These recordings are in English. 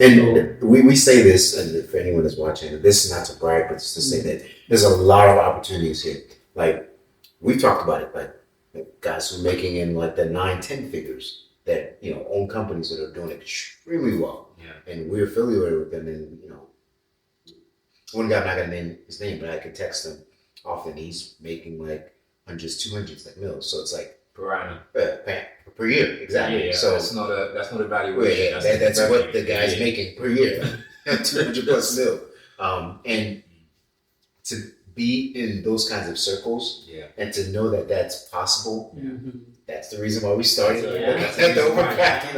And we say this, and for anyone that's watching, this is not to brag, but just to say that there's a lot of opportunities here. Like we've talked about it, like guys who are making in like the 9, 10 figures that own companies that are doing extremely well. Yeah. And we're affiliated with them, and one guy, I'm not gonna name his name, but I can text him often. He's making like hundreds, 200s, like mils. So it's like per annum. Per year, exactly. Yeah. So that's not a valuation. Yeah, that's what the guy's making per year, 200 plus mil. And to be in those kinds of circles, and to know that that's possible, that's the reason why we started. That's the overpack,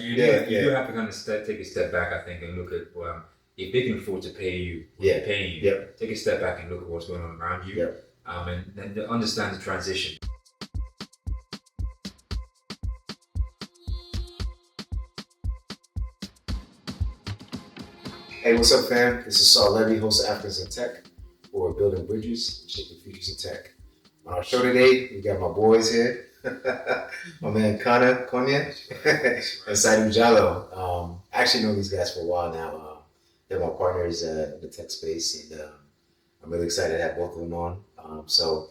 you do have to kind of take a step back, I think, and look at if they can afford to pay you, paying you. Take a step back and look at what's going on around you, and then understand the transition. Hey, what's up, fam? This is Saul Levy, host of Africans in Tech. We're building bridges, shaping futures in tech. On our show today, we got my boys here. My man Kaana and Saidu Jallo. I actually know these guys for a while now. They're my partners in the tech space, and I'm really excited to have both of them on. So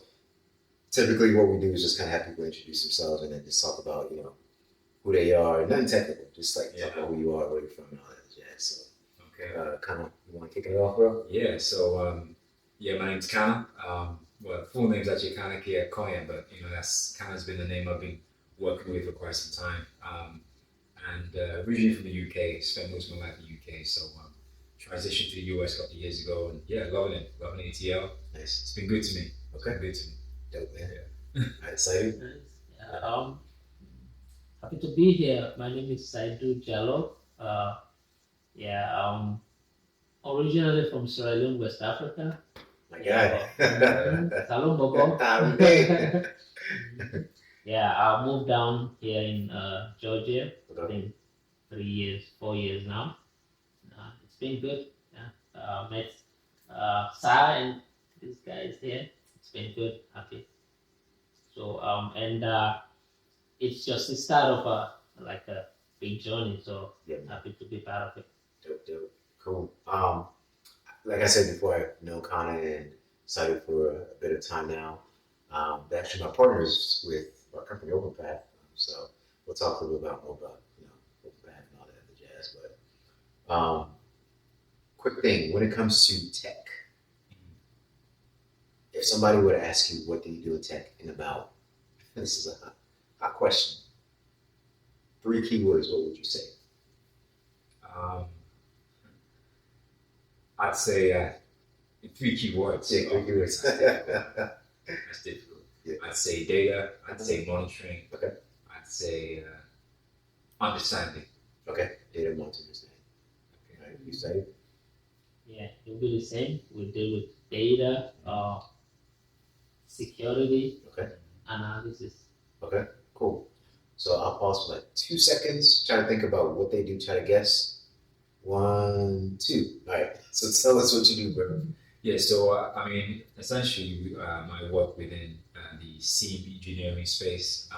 typically what we do is just kind of have people introduce themselves and then just talk about, who they are, nothing technical, just like talk about who you are, where you're from, and all that jazz. So, Kaana, you want to kick it off, bro? Yeah, so, my name's Kaana. Well, full name's actually Kaana Konya, but Kaana's been the name I've been working with for quite some time. And originally from the UK, spent most of my life in the UK, so transitioned to the US a couple of years ago, and loving ATL. Nice. It's been good to me. Okay. Good to me. Dope, man. All right, Saidu. Nice. Happy to be here. My name is Saidu Jallo. Originally from Sierra Leone, West Africa. My God. Hello, Bobo. I moved down here in Georgia. I think 4 years now. It's been good. Met Sa and this guy is here. It's been good. Happy. So it's just the start of a big journey. So happy to be part of it. Dope. Cool. Like I said before, I've known Kaana and Saidu for a bit of time now. They're actually my partners with our company OpenPath. So we'll talk a little bit more about OpenPath and all that other jazz. But quick thing, when it comes to tech, if somebody were to ask you what do you do in tech in about, this is a hot question. 3 keywords, what would you say? I'd say 3 keywords. Yeah, 3 keywords. That's difficult. Yeah. I'd say data. I'd say monitoring. Okay. I'd say understanding. Okay. Data monitoring. Okay. All right. You say it? Yeah, it'll be the same. We deal with data, security, analysis. Okay. Cool. So I'll pause for like 2 seconds, try to think about what they do, try to guess. 1, 2. All right. So tell us what you do, bro. Yeah. So essentially, I work within the SIEM engineering space.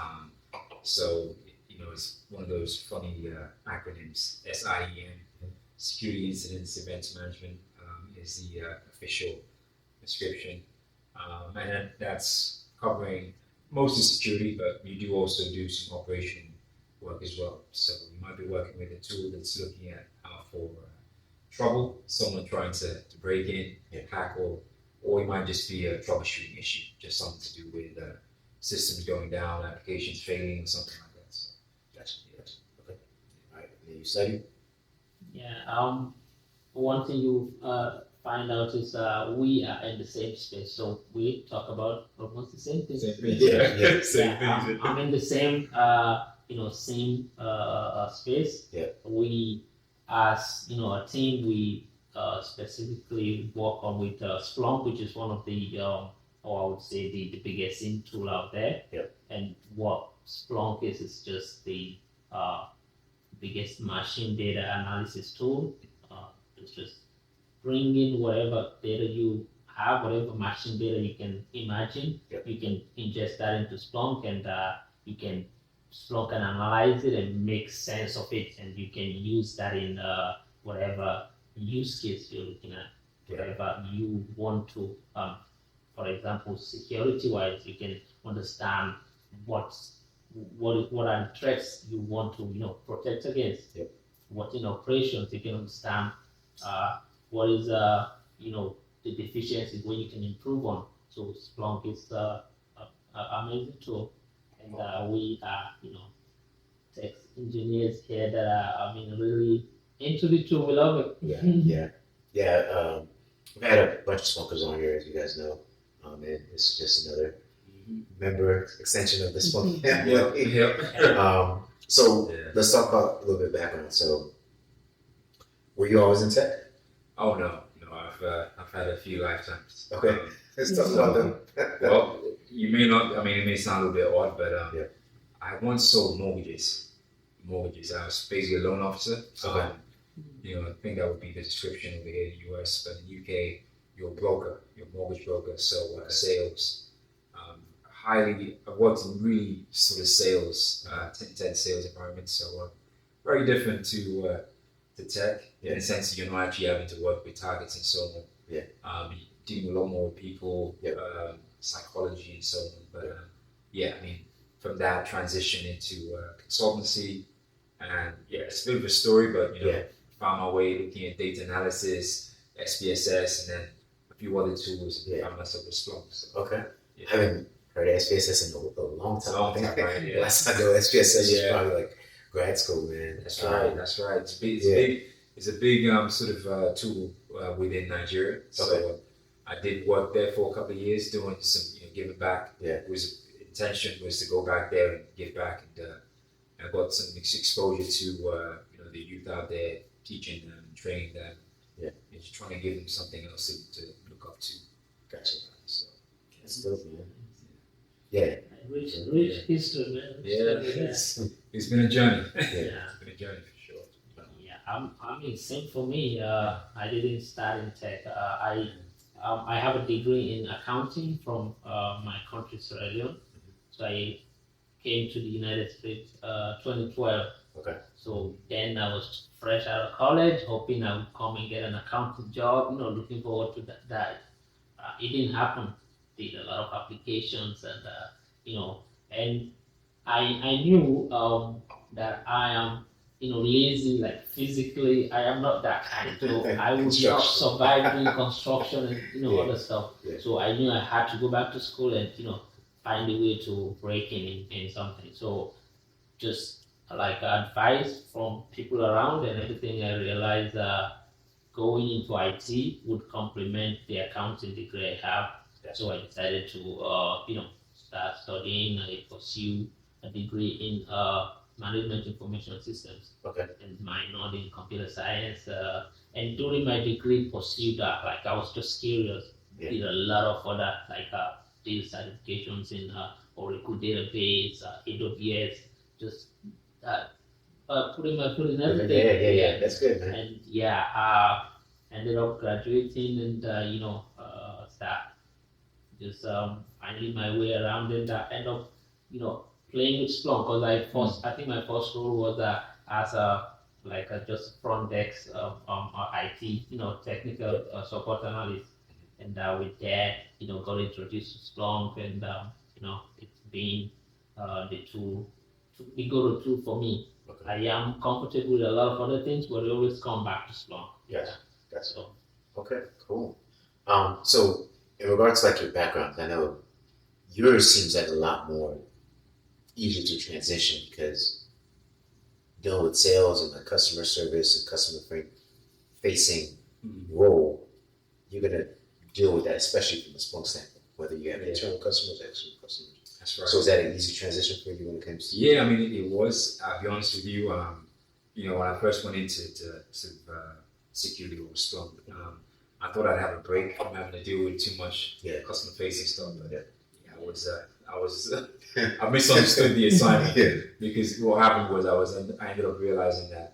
So it's one of those funny acronyms. SIEM, Security Incidents Events Management, is the official description, and that's covering mostly security, but we do also do some operation work as well. So we might be working with a tool that's looking at for trouble, someone trying to break in, hack, or it might just be a troubleshooting issue, just something to do with systems going down, applications failing, or something like that. So, gotcha. Okay. All right. And then you study? Yeah. One thing you find out is we are in the same space, so we talk about almost the same thing. Same thing. Same thing. I'm in the same same space. Yeah. We, as a team, we specifically work on with Splunk, which is one of the or I would say the biggest SIEM tool out there. Yeah. And what Splunk is just the biggest machine data analysis tool. It's just bring in whatever data you have, whatever machine data you can imagine. Yep. You can ingest that into Splunk, and Splunk can analyze it and make sense of it, and you can use that in whatever use case you're looking at, whatever you want to, for example, security-wise, you can understand what are the threats you want to protect against. Yep. What in operations you can understand what is the deficiencies where you can improve on. So Splunk is an amazing tool, and we are tech engineers here that are really into the tool. We love it. Yeah. We've had a bunch of smokers on here, as you guys know. And it's just another member extension of the Splunk family. So let's talk about a little bit of background. So, were you always in tech? Oh no, I've had a few lifetimes. Okay, let's talk about them. Well, you may not. I mean, it may sound a little bit odd, but I once sold mortgages. I was basically a loan officer. Okay. I think that would be the description over here in the US, but in the UK, you're a broker, you're a mortgage broker, so sales. I've worked in really sort of sales, intense sales environment, so very different to tech in the sense that you're not actually having to work with targets and so on. You're dealing a lot more with people, psychology and so on. But I mean, from that transition into consultancy, and it's a bit of a story, but found my way looking at data analysis, SPSS, and then a few other tools. Found myself with Splunk. So, okay. I haven't heard of SPSS in a long time. Right? Last time I know SPSS was probably like grad school, man. That's right. It's big. It's a big sort of tool within Nigeria. So I did work there for a couple of years, doing some giving back. Intention was to go back there and give back, and I got some exposure to the youth out there, teaching them, training them, and just trying to give them something else to look up to. Gotcha. So that's dope, man. Rich history, man. It's been a journey. It's been a journey for sure. I mean, same for me. I didn't start in tech. I have a degree in accounting from my country, Sierra Leone. So I came to the United States 2012. Okay. So then I was fresh out of college, hoping I would come and get an accounting job. Looking forward to that. It didn't happen. Did a lot of applications, and and I knew that I am lazy, like physically. I am not that kind. So I would not survive doing construction and other stuff. So I knew I had to go back to school and find a way to break in something. So just like advice from people around and everything, I realized going into IT would complement the accounting degree I have. So I decided to start studying. I pursue a degree in management information systems and minor in computer science. And during my degree, pursued that. Like I was just curious. Did a lot of other data certifications in Oracle database, AWS, just putting my foot in everything. Yeah, that's good, man. And ended up graduating and start just finding my way around and end up playing with Splunk because I think my first role was as a just front desk IT technical support analyst. And with that, got introduced to Splunk, and it's been the go-to tool for me. I am comfortable with a lot of other things, but I always come back to Splunk. That's so. Okay, cool. So in regards to your background, I know yours seems like a lot more easier to transition because dealing with sales and customer service and customer facing role, you're gonna deal with that, especially from a Splunk standpoint, whether you have internal customers or external customers. That's right. So is that an easy transition for you when it comes to? Yeah, I mean, it was. I'll be honest with you. When I first went into security or Splunk, I thought I'd have a break from having to deal with too much customer-facing stuff. But I misunderstood the assignment because what happened was I ended up realizing that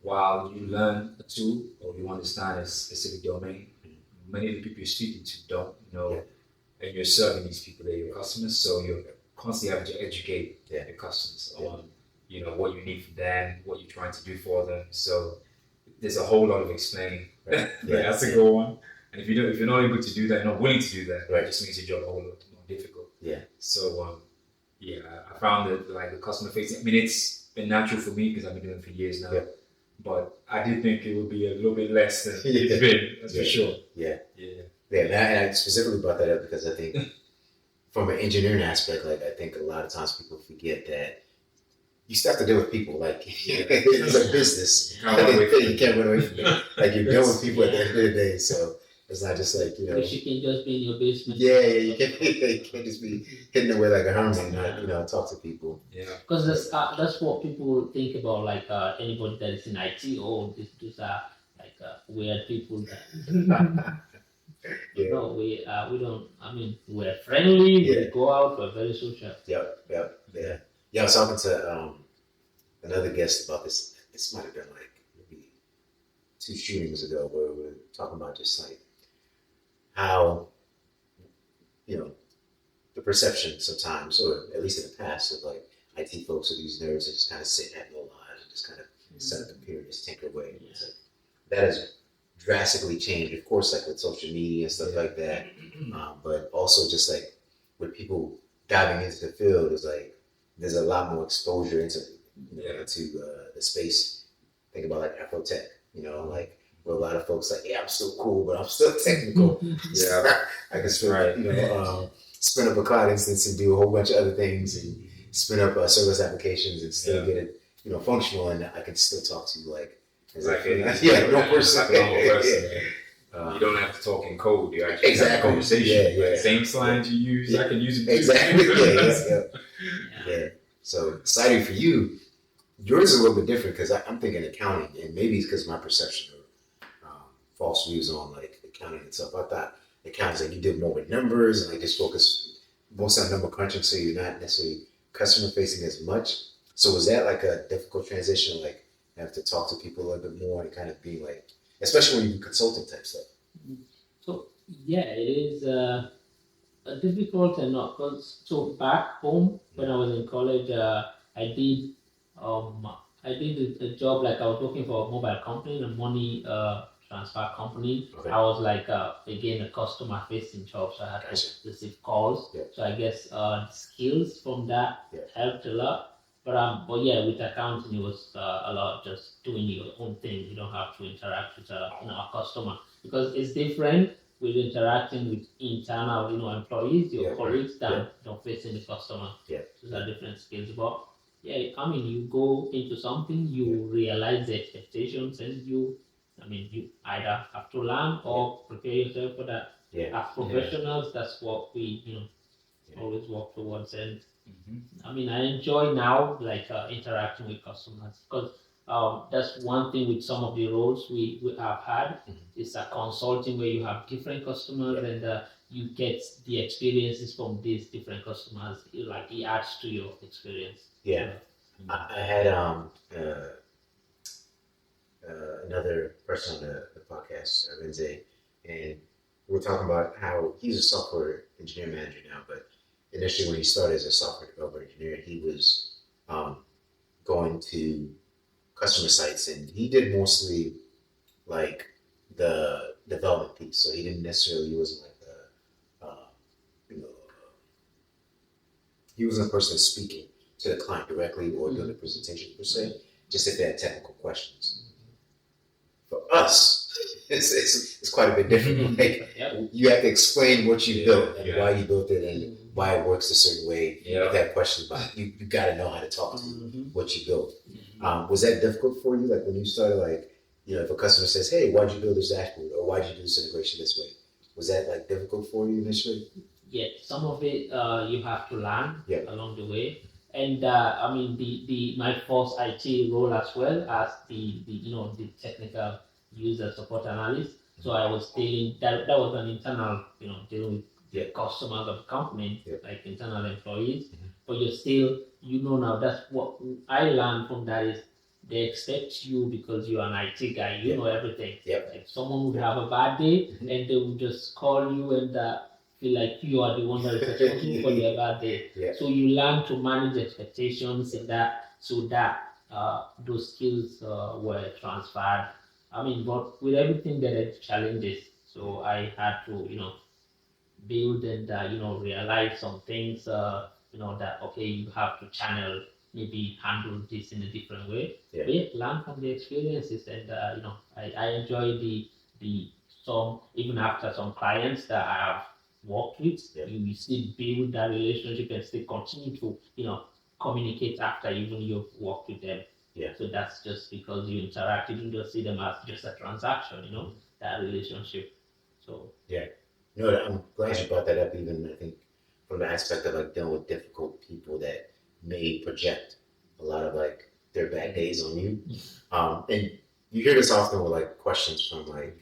while you learn a tool or you understand a specific domain, many of the people you're speaking to don't know, and you're serving these people, they're your customers, so you're constantly having to educate your customers on what you need from them, what you're trying to do for them. So there's a whole lot of explaining Right. that has to go on. And if you're not able to do that, not willing to do that, Right. it just makes your job a whole lot more difficult. Yeah. So I found that like the customer facing. I mean, it's been natural for me because I've been doing it for years now. Yeah. But I did think it would be a little bit less than Yeah. it's been. That's Yeah. for sure. Yeah. Yeah. And I specifically brought that up because I think from an engineering aspect, like I think a lot of times people forget that you still have to deal with people. Like it's a business. You can't run away from You can't run away from it. Like you're dealing with people at the end of the day. So it's not just like, you know. Wish you can just be in your basement. Yeah, you can't just be hidden away like a hermit and not, you know, talk to people. Yeah. Because that's what people think about, like anybody that is in IT. Oh, these are like weird people. That, Yeah. no, we don't. I mean, we're friendly. Yeah. We go out. We're very social. Yep. Yeah, I was talking to another guest about this. This might have been like maybe 2 shootings ago, where we were talking about just like how, you know, the perception sometimes, or at least in the past, of like IT folks are these nerds that just kind of sit and have no lives and just kind of set up a computer and just tinker away. It's like, that has drastically changed, of course, like with social media and stuff like that. But also just like with people diving into the field, is like there's a lot more exposure into the space. Think about like Afrotech, you know, like where a lot of folks like, yeah, I'm still cool, but I'm still technical. Yeah. I can still, you know, spin up a cloud instance and do a whole bunch of other things and spin up service applications and still get it, you know, functional, and I can still talk to you like no person. You don't have to talk in code. You actually Exactly. have a conversation. Yeah. Same slides you use, I can use it. Exactly. Yeah. So Saidu, for you, yours is a little bit different because I'm thinking accounting, and maybe it's because my perception of false views on like accounting and stuff. I thought accounting, like you did more with numbers and like just focus most on number crunching, so you're not necessarily customer facing as much. So was that like a difficult transition, like have to talk to people a little bit more and kind of be like, especially when you do consulting type stuff? So yeah, it is difficult and not because back home when I was in college, I did a job, like I was working for a mobile company, a money transfer company. Okay. I was like again a customer facing job, so I had to receive calls. Yeah. So I guess skills from that helped a lot. But yeah, with accounting, it was a lot just doing your own thing. You don't have to interact with a customer because it's different with interacting with internal, employees, your colleagues, than facing the customer. Yeah. Those are different skills. But yeah, I mean, you go into something, you realize the expectations, and you either have to learn or prepare yourself for that. Yeah. As professionals, that's what we always work towards. And I mean, I enjoy now like interacting with customers because that's one thing with some of the roles we have had. It's a consulting where you have different customers and you get the experiences from these different customers. It adds to your experience. Yeah. I had another person on the podcast, Renze, and we were talking about how he's a software engineer manager now, but initially when he started as a software developer engineer, he was going to customer sites, and he did mostly like the development piece. So he wasn't like he wasn't a person speaking to the client directly or doing the presentation per se, just if they had technical questions. For us, it's quite a bit different. Like you have to explain what you built and why you built it and why it works a certain way. If they have questions about it, you got to know how to talk to what you built. Was that difficult for you? Like when you started, like, if a customer says, "Hey, why'd you build this dashboard?" or "Why'd you do this integration this way?" Was that like difficult for you initially? Yeah, some of it you have to learn along the way. And my first IT role as well as the technical user support analyst. So I was dealing that was an internal, dealing with the customers of the company, like internal employees. But you're still, now that's what I learned from that is they expect you because you're an IT guy, you know everything. Like someone would have a bad day and they would just call you and feel like you are the one that is responsible for their bad day. So you learn to manage expectations and that, so that those skills were transferred I mean, but with everything there are challenges. So I had to, build and realize some things. That okay, you have to channel, maybe handle this in a different way. Yeah. But yeah, learn from the experiences, and I enjoy the some even after some clients that I have worked with, Yeah. you still build that relationship and still continue to communicate after even you've worked with them. Yeah. So that's just because you interact. You don't just see them as just a transaction. That relationship. So Yeah. No, I'm glad you brought that up. Even I think from the aspect of like dealing with difficult people that may project a lot of like their bad days on you. And you hear this often with like questions from like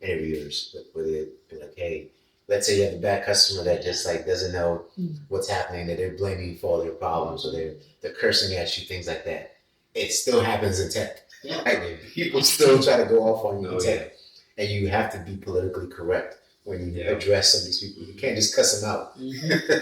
interviewers where they be like, "Hey, let's say you have a bad customer that just like doesn't know what's happening, that they're blaming you for all their problems, or they're cursing at you, things like that." It still happens in tech. Yeah. Like, people still try to go off on you in Oh, tech, and you have to be politically correct when you address some of these people. You can't just cuss them out.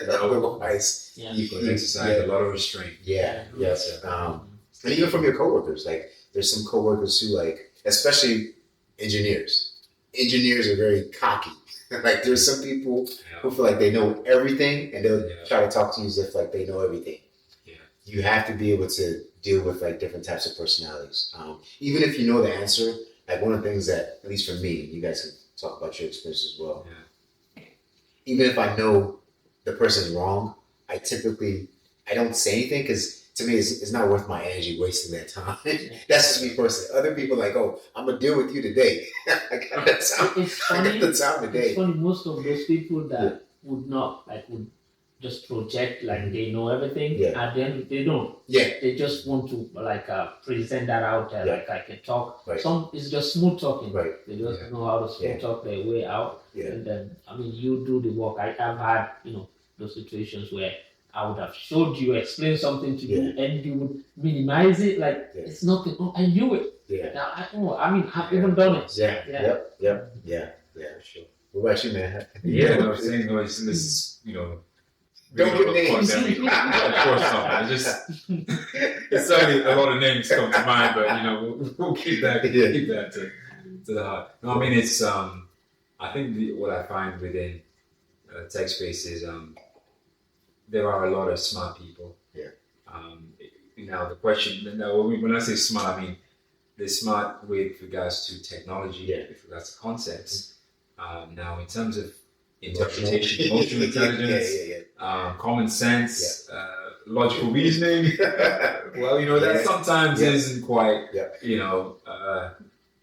Otherwise, Yeah. Because exercise a lot of restraint. Yes. And even from your coworkers, like there's some coworkers who like, especially engineers. Engineers are very cocky. Like there's some people who feel like they know everything, and they'll try to talk to you as if like they know everything. Yeah. You have to be able to deal with like different types of personalities. Even if you know the answer, like one of the things that, at least for me, you guys can talk about your experience as well. Yeah. Even if I know the person's wrong, I don't say anything because to me it's not worth my energy wasting that time. That's just me personally. Other people like, oh, I'm gonna deal with you today. I got the time. It's funny. I got the time today. It's funny. Most of those people that would not would just project like they know everything. Yeah. At the end, they don't. Yeah. They just want to present that out there. Like I can talk. Right. Some it's just smooth talking. Right. They just know how to smooth talk their way out. Yeah. And then you do the work. I have had those situations where I would have showed you, explained something to you, and you would minimize it like it's nothing. Oh, I knew it. Yeah. Now I've even done it. Yeah. Yeah. Sure. What about you, man? Yeah, no, I'm saying no, this is don't give names. Of course not. It's certainly a lot of names come to mind, but we'll keep that to the heart. No, I mean it's I think what I find within tech space is there are a lot of smart people. Yeah. Now the question, when I say smart, I mean they're smart with regards to technology, with regards to concepts. Now in terms of interpretation, emotional intelligence, common sense, logical reasoning. Well, that sometimes isn't quite,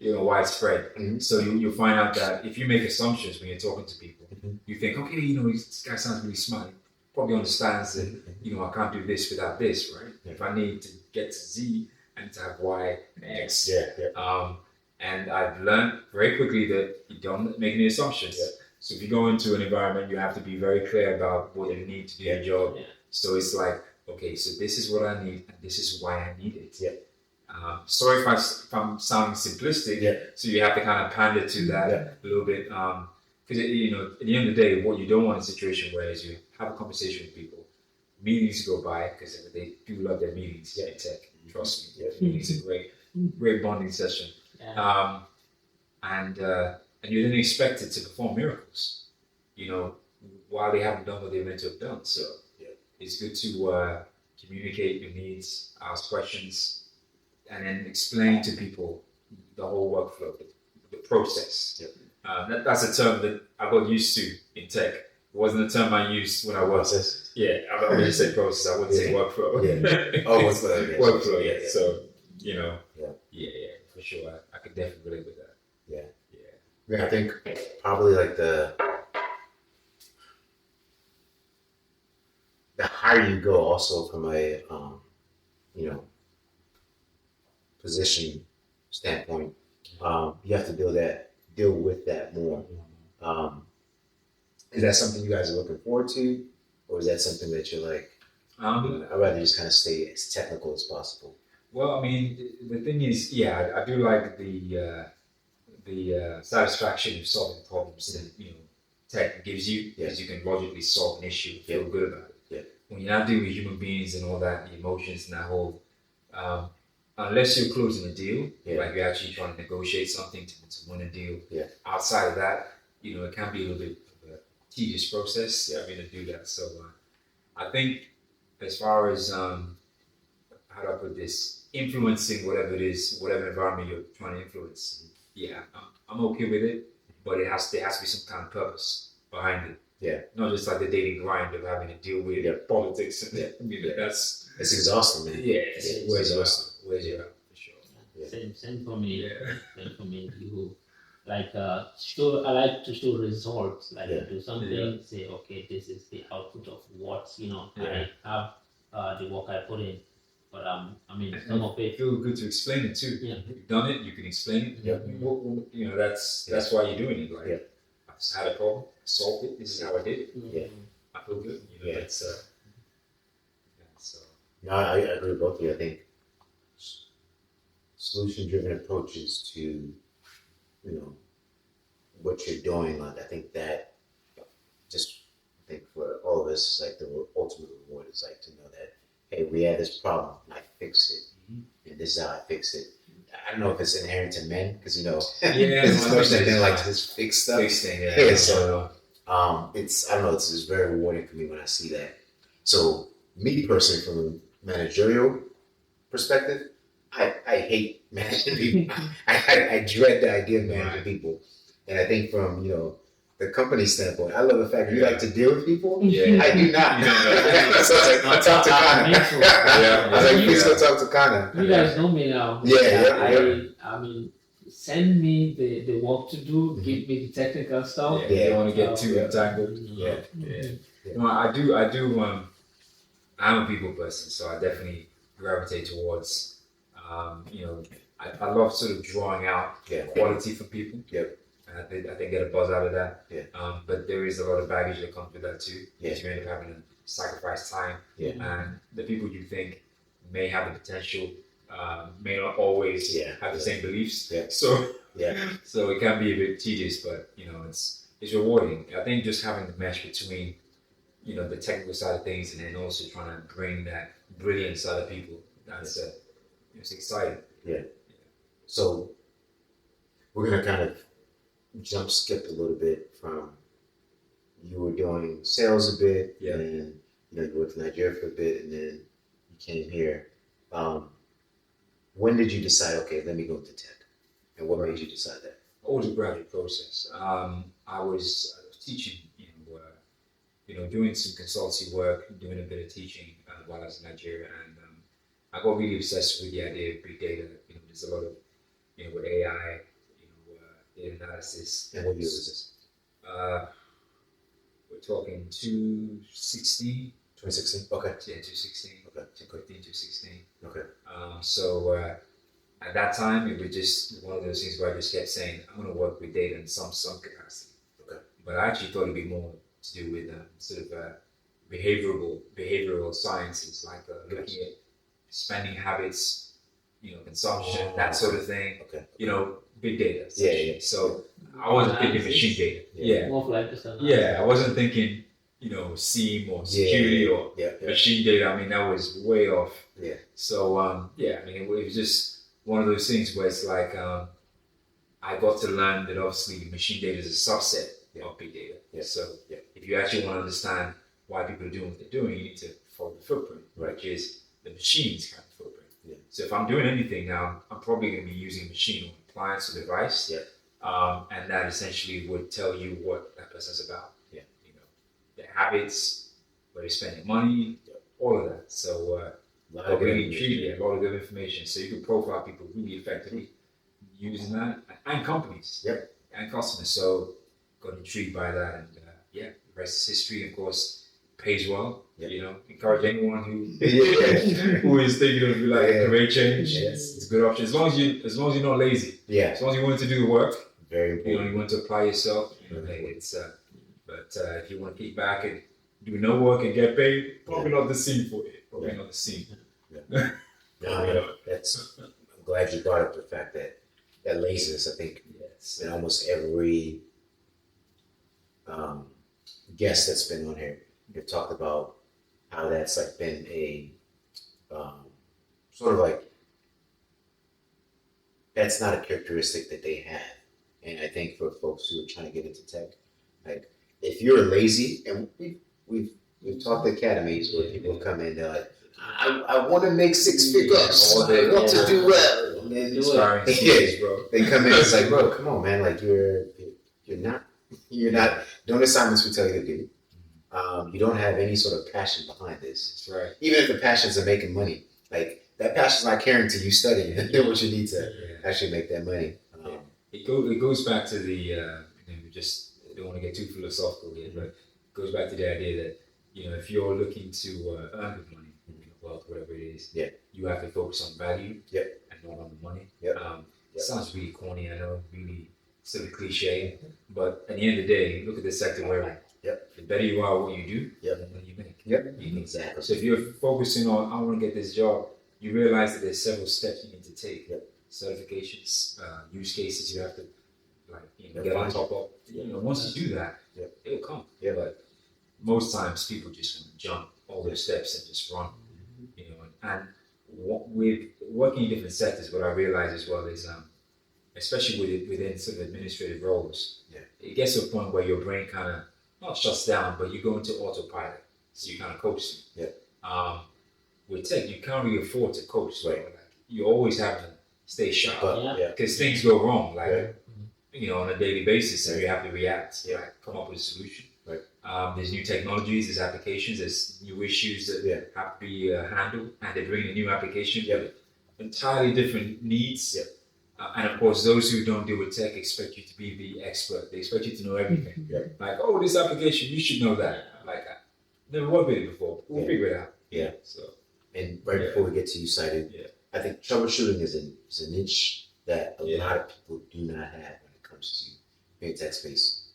widespread. Mm-hmm. So you find out that if you make assumptions when you're talking to people, you think, okay, this guy sounds really smart. He probably understands that, I can't do this without this, right? If I need to get to Z, I need to have Y and X. And I've learned very quickly that you don't make any assumptions. So if you go into an environment, you have to be very clear about what you need to do your job. So it's like, okay, so this is what I need, and this is why I need it. Sorry if I'm sounding simplistic. So you have to kind of pander to that a little bit, because at the end of the day, what you don't want in a situation where is you have a conversation with people, meetings go by because they do love their meetings in tech. Trust me, meetings are great bonding session. And you didn't expect it to perform miracles, while they haven't done what they're meant to have done. So it's good to communicate your needs, ask questions, and then explain to people the whole workflow, the process. That's a term that I got used to in tech. It wasn't a term I used when I was. I would just say process. I wouldn't say workflow. Workflow. Workflow. So for sure, I could definitely relate with that. I think probably like the higher you go, also from a position standpoint, you have to deal with that more. Is that something you guys are looking forward to, or is that something that you're like, I'd rather just kind of stay as technical as possible? Well, I mean, the thing is, I do like the satisfaction of solving problems that tech gives you, because you can logically solve an issue, feel good about it. When you're not dealing with human beings and all that, the emotions and that whole unless you're closing a deal, Yeah. like you're actually trying to negotiate something to win a deal. Yeah. Outside of that, it can be a little bit of a tedious process. Yeah. To do that. So I think as far as how do I put this, influencing whatever it is, whatever environment you're trying to influence. Yeah, I'm okay with it, but there has to be some kind of purpose behind it. Yeah. Not just like the daily grind of having to deal with politics. And that's it's exhausting, man. Yeah, it's exhausting. Wears you out for sure. Yeah. Same for me. Yeah. Same for me. You like I like to show results. Like do something, say okay, this is the output of what I have the work I put in. But I mean, some of it feels good to explain it too. Yeah. You've done it. You can explain it. Yeah. That's why you're doing it. Like, yeah. I just had a problem, solved it. This is how I did it. Yeah. I feel good. That's so. No, I agree with both of you. I think solution-driven approaches to, what you're doing. Like, I think that I think for all of us, is like the ultimate reward is like to know that, hey, we had this problem, and I fixed it, and this is how I fixed it. I don't know if it's inherent to men, because there's no such thing like just fix stuff. Fixing, So it's I don't know, it's very rewarding for me when I see that. So me personally, from a managerial perspective, I hate managing people. I dread the idea of managing people, and I think from the company standpoint, I love the fact that you like to deal with people. Yeah. I do not. So I was like, I'll talk to Kaana. I was like, please go talk to Kaana. You guys know me now. I mean, send me the work to do. Give me the technical stuff. Yeah. You don't want to get too entangled. Yeah. No, I do. I'm a people person, so I definitely gravitate towards. I love sort of drawing out quality from people. Yep. And I think get a buzz out of that. Yeah. But there is a lot of baggage that comes with that too. Yeah. You end up having to sacrifice time. Yeah. And the people you think may have the potential may not always have the same beliefs. Yeah. So so it can be a bit tedious, but it's rewarding. I think just having the mesh between the technical side of things and then also trying to bring that brilliance to other people. That's it's exciting. Yeah. So we're gonna kind of skip a little bit from you were doing sales a bit, and you worked in Nigeria for a bit, and then you came here. When did you decide? Okay, let me go into tech, and what made you decide that? It was a gradual process. I was teaching, doing some consultancy work, doing a bit of teaching while I was in Nigeria, and I got really obsessed with the idea of big data. There's a lot of, with AI, data analysis. And what year was this? We're talking 2016. 2016? Okay. Yeah, 2016. Okay. 2015, 2016. Okay. So at that time, it was just one of those things where I just kept saying, I'm going to work with data in some capacity. Okay. But I actually thought it'd be more to do with sort of behavioral sciences, like looking at spending habits, consumption, that sort of thing. Okay. Big data. Yeah. So I wasn't thinking machine data. Yeah. More like this. Yeah, I wasn't thinking, SIEM or security or machine data. I mean, that was way off. Yeah. So, it was just one of those things where it's like, I got to learn that obviously machine data is a subset of big data. Yeah. So if you actually want to understand why people are doing what they're doing, you need to follow the footprint, which is the machine's kind of footprint. Yeah. So if I'm doing anything now, I'm probably going to be using a machine or appliance or device. Yeah. And that essentially would tell you what that person's about. Yeah. Their habits, where they're spending money, all of that. So a lot of good information. So you can profile people really effectively using that, and companies and customers. So got intrigued by that, and the rest is history. Of course, pays well. Encourage anyone who is thinking of a career change. Yes. It's a good option as long as you're not lazy. Yeah. As long as you want to do the work. Very important. You want to apply yourself. It's but if you want to kick back and do no work and get paid, probably not the scene for it. Probably not the scene. Yeah. I'm glad you brought up the fact that laziness. I think in almost every guest that's been on here, you've talked about how that's been a sort of that's not a characteristic that they have. And I think for folks who are trying to get into tech, like if you're lazy, and we've talked to academies where people come in, they're like, I want to make 6 figures. I want to do well. And then they come in, it's like, bro, come on, man. Like you're not doing assignments we tell you to do. You don't have any sort of passion behind this. Right. Even if the passions are making money, like that passion's not caring to you studying and do what you need to actually make that money. It goes back to the we just don't want to get too philosophical here, but it goes back to the idea that if you're looking to earn good money, wealth, whatever it is, you have to focus on value and not on the money. It sounds really corny, I know, really sort of cliche, but at the end of the day, look at the sector we're in. The better you are at what you do, the more you make. Exactly. So if you're focusing on, I want to get this job, you realize that there's several steps you need to take. Certifications, use cases you have to get on top of. Once you do that, it'll come. But most times people just want to jump all those steps and just run. And with working in different sectors, what I realize as well is, especially within sort of administrative roles, it gets to a point where your brain kind of not shuts down, but you go into autopilot. So you kind of coasting. With tech, you can't really afford to coast. Right? Like, you always have to stay sharp because things go wrong, on a daily basis, and you have to react, come up with a solution. There's new technologies, there's applications, there's new issues that have to be handled, and they bring a new application with entirely different needs. And of course, those who don't deal with tech expect you to be the expert. They expect you to know everything. Like, oh, this application, you should know that. Like, I never worked with it before. We'll figure it out. So, and before we get to you, Saidu, I think troubleshooting is a niche that a lot of people do not have when it comes to being tech space.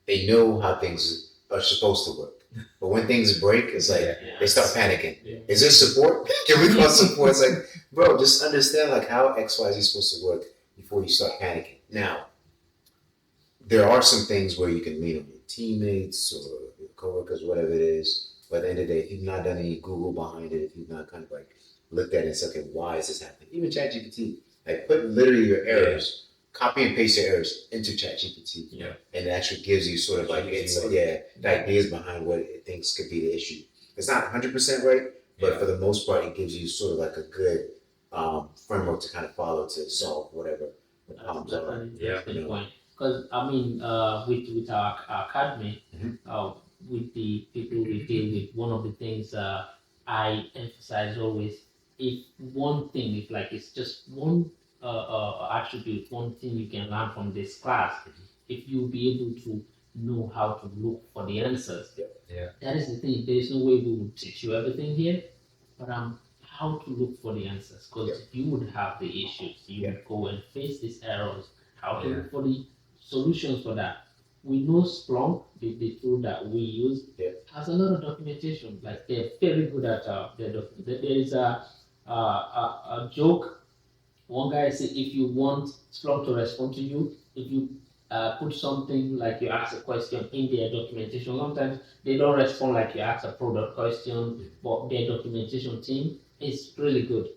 They know how things are supposed to work, but when things break, it's like they start panicking. Is there support? Can we call support? It's like, bro, just understand like how XYZ is supposed to work before you start panicking. Now, there are some things where you can lean on your teammates or your coworkers, whatever it is. But at the end of the day, if you've not done any Google behind it, if you've not kind of like looked at it and said, okay, why is this happening? Even ChatGPT, like put literally your errors, copy and paste your errors into ChatGPT, and it actually gives you sort of like the ideas behind what it thinks could be the issue. It's not 100% right, but for the most part, it gives you sort of like a good framework to kind of follow to solve whatever the problems are. Because with our academy, with the people we deal with, one of the things I emphasize always, if it's just one attribute, one thing you can learn from this class, if you'll be able to know how to look for the answers. That is the thing. There is no way we would teach you everything here, but how to look for the answers. Because if you would have the issues, you would go and face these errors, how to look for the solutions for that. We know Splunk, the tool that we use, has a lot of documentation. Like they're very good at their documentation. There is a joke. One guy said, if you want Splunk to respond to you, if you put something like you ask a question in their documentation, sometimes they don't respond like you ask a product question, but their documentation team is really good.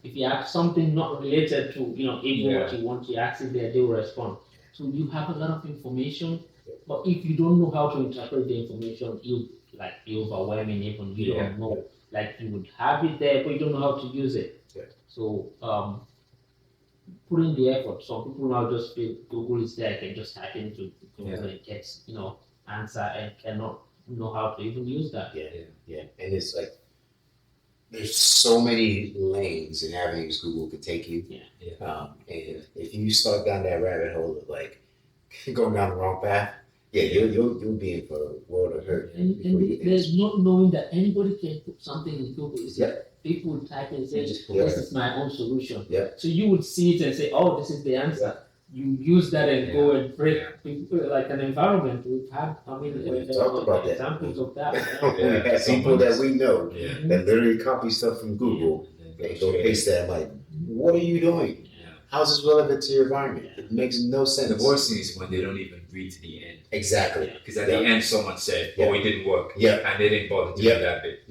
If you ask something not related to even what you want, you ask it there, they will respond. So you have a lot of information, but if you don't know how to interpret the information, you'll be overwhelming even you don't know. Like you would have it there, but you don't know how to use it. So put in the effort. Some people now just feel Google is there, I can just type into Google and get answer and cannot know how to even use that. And it's like there's so many lanes and avenues Google could take you. And if you start down that rabbit hole of like going down the wrong path, you'll be in for a world of hurt. And there's not knowing that anybody can put something in Google. People would type and say, this is my own solution. So you would see it and say, oh, this is the answer. You use that and go and break people, like an environment. We've had, we've talked about examples of that. We have people that we know that literally copy stuff from Google and go paste that. I'm like, what are you doing? How's this relevant to your environment? It makes no sense. The worst thing is when they don't even read to the end. Exactly. Because at the end, someone said, oh, it didn't work. And they didn't bother to do that bit.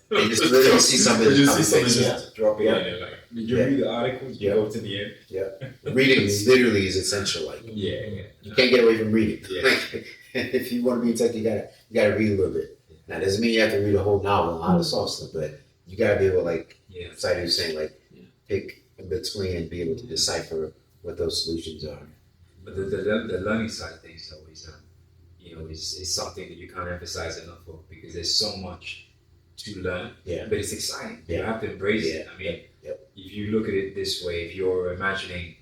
They just literally see something. Just drop it in. Did you read the article? Did you go to the end? Yeah. Reading literally is essential. Like you can't get away from reading. Yeah. Like, if you want to be in tech, you gotta read a little bit. Now, doesn't mean you have to read a whole novel and all the soft stuff, but you gotta be able to, like Saidu was saying, like pick in between and be able to decipher what those solutions are. But the learning side of things always, is something that you can't emphasize enough of, because there's so much to learn. Yeah. But it's exciting. You have to embrace it. I mean, if you look at it this way, if you're imagining,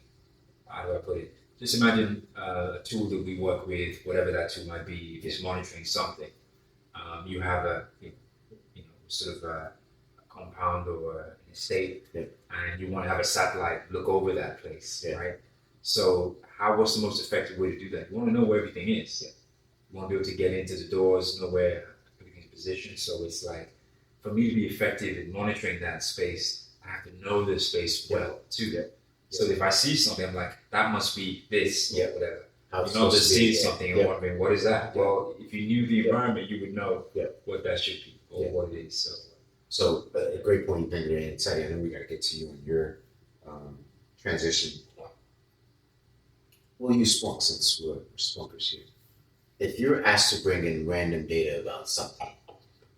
how do I put it? Just imagine a tool that we work with, whatever that tool might be. If it's monitoring something, you have a sort of a compound or an estate, and you want to have a satellite look over that place, right? So what's the most effective way to do that? You want to know where everything is. You want to be able to get into the doors, know where everything's positioned. So it's like, for me to be effective in monitoring that space, I have to know the space well too. So if I see something, I'm like, that must be this, whatever. I'm not just seeing something and wondering, what is that? Well, if you knew the environment, you would know what that should be or what it is. So a great point you made there, and Saidu, I know we got to get to you on your transition. We'll use Splunk since we're Splunkers here. If you're asked to bring in random data about something,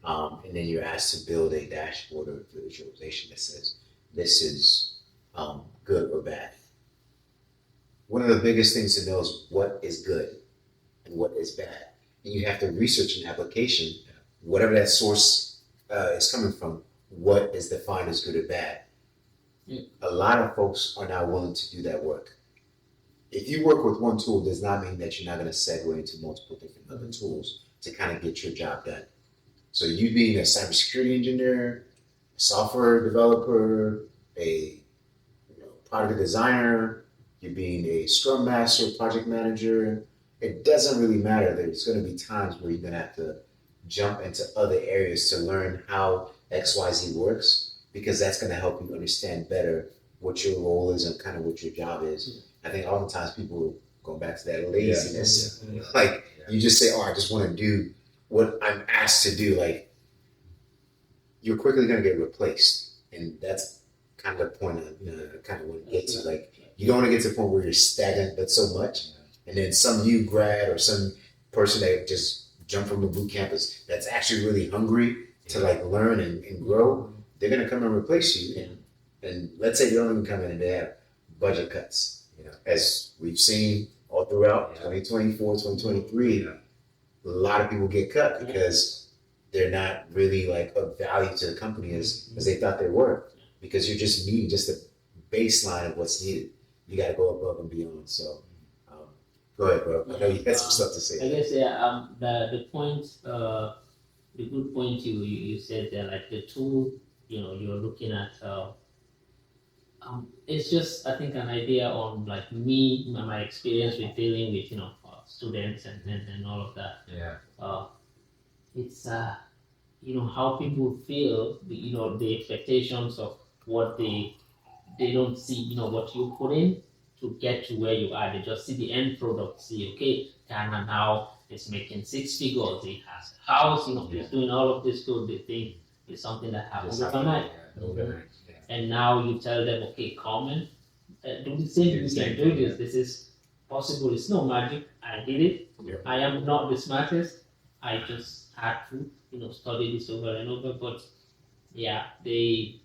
and then you're asked to build a dashboard or visualization that says this is good or bad, one of the biggest things to know is what is good and what is bad. And you have to research an application, whatever that source is coming from, what is defined as good or bad. A lot of folks are not willing to do that work. If you work with one tool, does not mean that you're not going to segue into multiple different other tools to kind of get your job done. So you being a cybersecurity engineer, a software developer, a product designer, you being a scrum master, project manager, it doesn't really matter. There's going to be times where you're going to have to jump into other areas to learn how XYZ works, because that's going to help you understand better what your role is and kind of what your job is. I think oftentimes people go back to that laziness. You just say, I just want to do what I'm asked to do. Like, you're quickly going to get replaced. And that's kind of the point I kind of want to get to. Like, you don't want to get to the point where you're stagnant, but so much. And then some new grad or some person that just jumped from the boot campus that's actually really hungry to like learn and grow, they're going to come and replace you. And let's say they don't even come in and they have budget cuts. As we've seen all throughout 2024, 2023, a lot of people get cut because they're not really like of value to the company as they thought they were, because you're just meeting just the baseline of what's needed. You got to go above and beyond. So go ahead, bro. I know you had some stuff to say. I guess, the point, the good point you said there, like the tool, you're looking at, it's just, I think, an idea on like my experience with dealing with, students and all of that. It's, how people feel, the expectations of what they don't see, what you put in to get to where you are. They just see the end product, see, okay, Kaana now is making 6 figures, he has a house, he's doing all of this good. They think it's something that happens overnight. And now you tell them, okay, come and do the same. You can do this. This is possible. It's no magic. I did it. I am not the smartest. I just had to, study this over and over. But they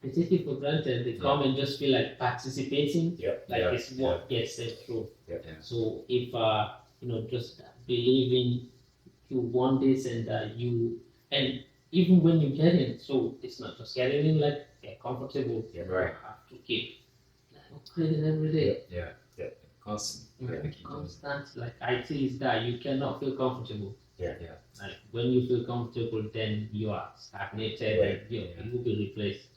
take it for granted. They come and just feel like participating. It's what gets them through. So if just believing you want this and even when you get in, so it's not just getting in, like get comfortable. You have to keep upgrading every day. Constant. Constant. Like IT is that you cannot feel comfortable. Like when you feel comfortable, then you are stagnated and you will be replaced.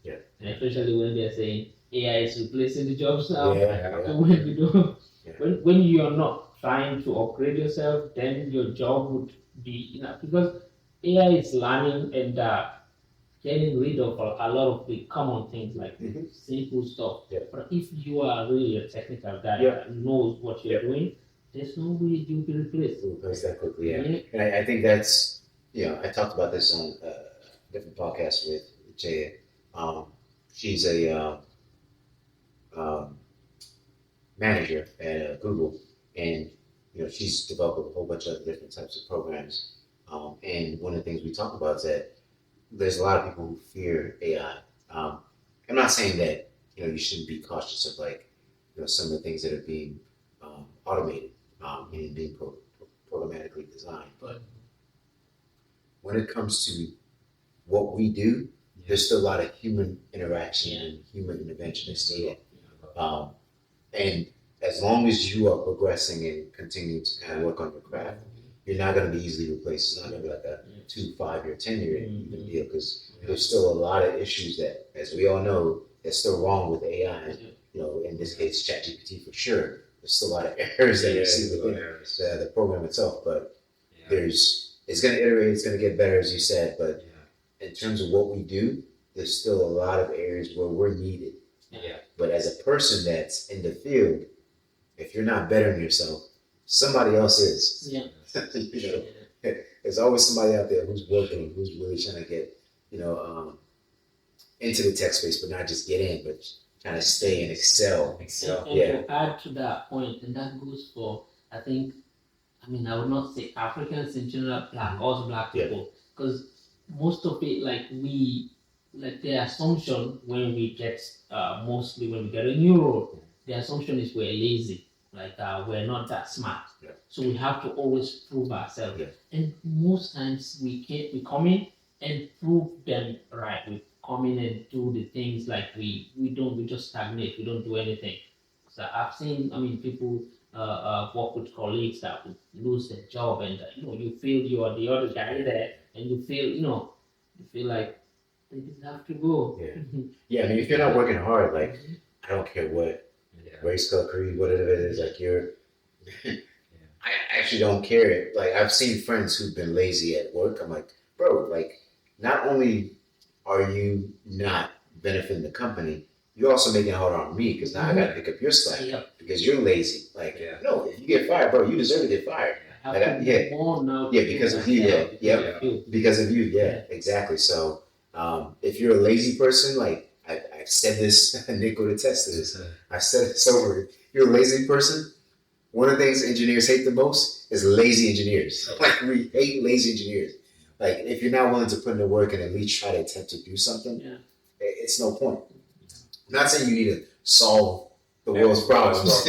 And especially when they're saying AI is replacing the jobs now. So when you don't, when you are not trying to upgrade yourself, then your job would be because AI is learning and getting rid of a lot of the common things like simple stuff. But if you are really a technical guy that knows what you're doing, there's no way you'll be replaced. Replace that quickly, And I think that's, I talked about this on a different podcast with Jaya. She's a manager at Google, and she's developed a whole bunch of different types of programs. And one of the things we talk about is that there's a lot of people who fear AI. I'm not saying that you shouldn't be cautious of some of the things that are being automated and being programmatically designed, but when it comes to what we do, there's still a lot of human interaction and human intervention that's needed. And as long as you are progressing and continuing to kind of work on your craft, you're not going to be easily replaced. It's not going to be like a 2, 5 year, 10-year even deal, because there's still a lot of issues that, as we all know, that's still wrong with AI. In this case, ChatGPT for sure. There's still a lot of errors that you see within the program itself, but it's going to iterate, it's going to get better, as you said, but in terms of what we do, there's still a lot of areas where we're needed. But as a person that's in the field, if you're not bettering yourself, somebody else is. There's always somebody out there who's working, who's really trying to get, into the tech space, but not just get in, but trying to stay and excel. And to add to that point, and that goes for, I would not say Africans in general, also black people, because most of it, the assumption when we get, mostly when we get a new role, the assumption is we're lazy, we're not that smart. So we have to always prove ourselves. And most times we come in and prove them right. We come in and do the things we just stagnate, we don't do anything. So I've seen, people work with colleagues that would lose their job, and you feel you are the other guy there, and you feel like they just have to go. If you're not working hard, I don't care what race, color, creed, whatever it is, you're. I actually don't care. I've seen friends who've been lazy at work. I'm like, bro, not only are you not benefiting the company, you're also making it harder on me, because now I got to pick up your slack because you're lazy. No, if you get fired, bro, you deserve to get fired. Because of you. Because of you, exactly. So if you're a lazy person, I've said this, Nick would attest to this. I've said this over. If you're a lazy person, one of the things engineers hate the most is lazy engineers. We hate lazy engineers. If you're not willing to put in the work and at least try to attempt to do something, it's no point. I'm not saying you need to solve the world's problems,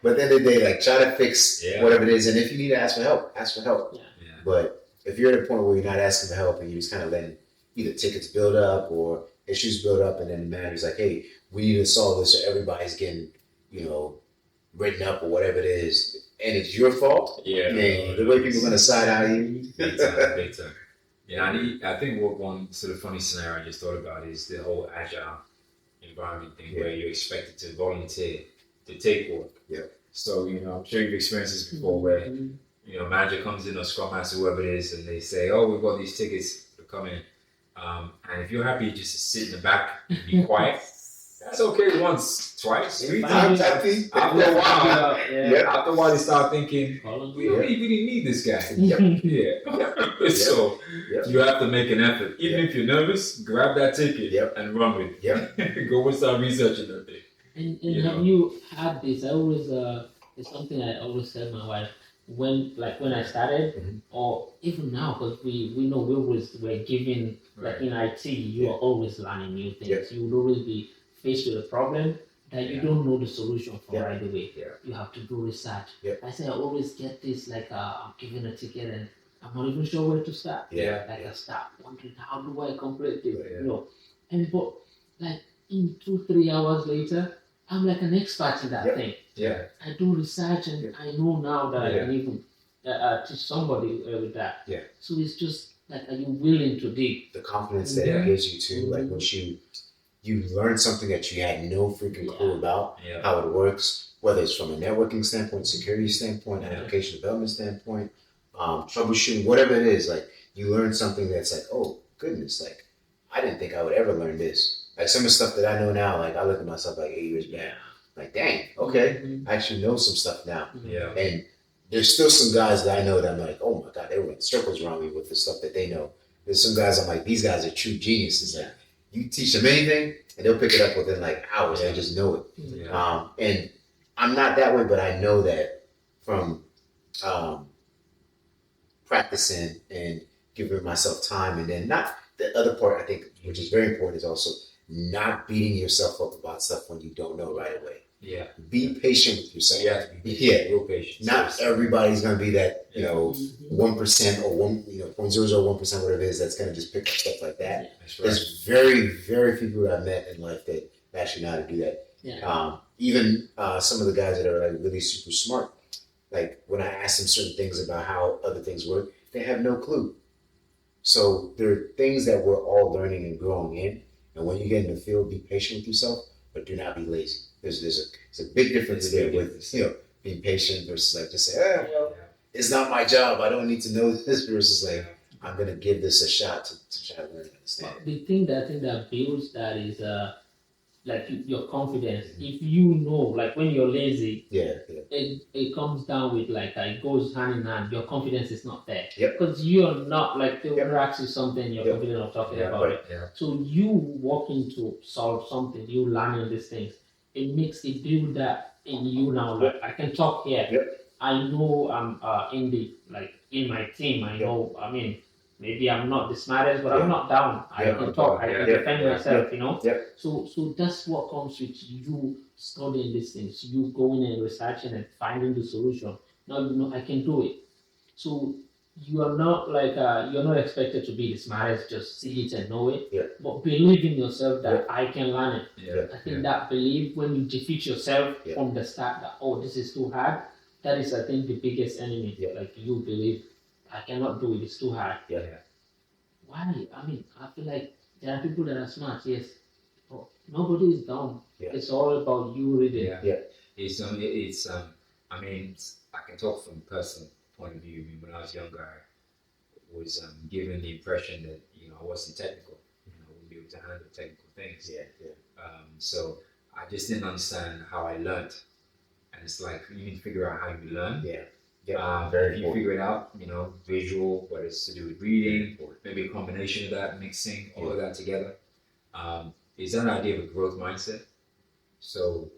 but at the end of the day, try to fix whatever it is. And if you need to ask for help, ask for help. But if you're at a point where you're not asking for help and you're just kind of letting either tickets build up or issues build up, and then the manager's like, hey, we need to solve this, so everybody's getting, written up or whatever it is, and it's your fault, man, the way people are going to side eye you. Big time. I think one sort of funny scenario I just thought about is the whole agile environment thing, where you're expected to volunteer to take work. So, I'm sure you've experienced this before, where, manager comes in or scrum master, whoever it is, and they say, oh, we've got these tickets to come in. And if you're happy just to sit in the back and be quiet, that's okay once, twice, 3 times. After a while, you start thinking, we don't even need this guy. So you have to make an effort. Even if you're nervous, grab that ticket and run with it. Go and start researching that thing. And have you had this? I always, it's something I always tell my wife. When I started, or even now, because we know we're given, in IT, you are always learning new things. You will always be faced with a problem that you don't know the solution for right away. You have to do research. I say I always get this, I'm given a ticket and I'm not even sure where to start. I start wondering, how do I complete this? But in 2-3 hours later, I'm like an expert in that thing. I do research, and I know now that I can even teach somebody with that. So it's just are you willing to dig? The confidence that it gives you too, once you learn something that you had no freaking clue about, how it works, whether it's from a networking standpoint, security standpoint, application development standpoint, troubleshooting, whatever it is, you learn something that's oh goodness, I didn't think I would ever learn this. Some of the stuff that I know now, I look at myself 8 years back. Dang, okay, I actually know some stuff now. And there's still some guys that I know that I'm oh my God, they went circles around me with the stuff that they know. There's some guys I'm these guys are true geniuses. You teach them anything, and they'll pick it up within like hours. Yeah. They just know it. Yeah. And I'm not that way, but I know that from practicing and giving myself time, and then not the other part I think, which is very important, is also not beating yourself up about stuff when you don't know right away. Yeah. Be patient with yourself. You have to be patient, real patient. Not everybody's gonna be that, you know, 1% or 0.001%, whatever it is, that's gonna just pick up stuff like that. That's right. There's very, very few people that I've met in life that actually know how to do that. Yeah. Even some of the guys that are like really super smart, like when I ask them certain things about how other things work, they have no clue. So there are things that we're all learning and growing in. And when you get in the field, be patient with yourself, but do not be lazy. There's a big difference there with, you know, being patient versus like just say, well, it's not my job. I don't need to know this, versus like, I'm gonna give this a shot to try to learn and understand. The thing that I think that builds that is like your confidence. If you know, like when you're lazy, it comes down with like it goes hand in hand. Your confidence is not there because you're not like they will ask you something, you're confident of talking about it. So you working to solve something, you learning these things, it makes it build that in you now. Like I can talk here. I know I'm in my team. I know. I mean, maybe I'm not the smartest, but I'm not down. I can talk. I can defend myself. You know. So that's what comes with you studying these things. You going and researching and finding the solution. Now you know I can do it. So you are not like you're not expected to be the smartest. Just see it and know it. But believe in yourself that I can learn it. I think that belief, when you defeat yourself from the start, that this is too hard. That is, I think, the biggest enemy. Like you believe, I cannot do it. It's too hard. Why? I mean, I feel like there are people that are smart. Yes, but nobody is dumb. It's all about you reading. It's I mean, I can talk from a personal point of view. I mean, when I was younger, I was given the impression that I wasn't technical. I wouldn't be able to handle technical things. So I just didn't understand how I learned. And it's like you need to figure out how you learn. If you figure it out, visual, whether it's to do with reading, or maybe a combination of that, mixing all of that together, is that idea of a growth mindset. So,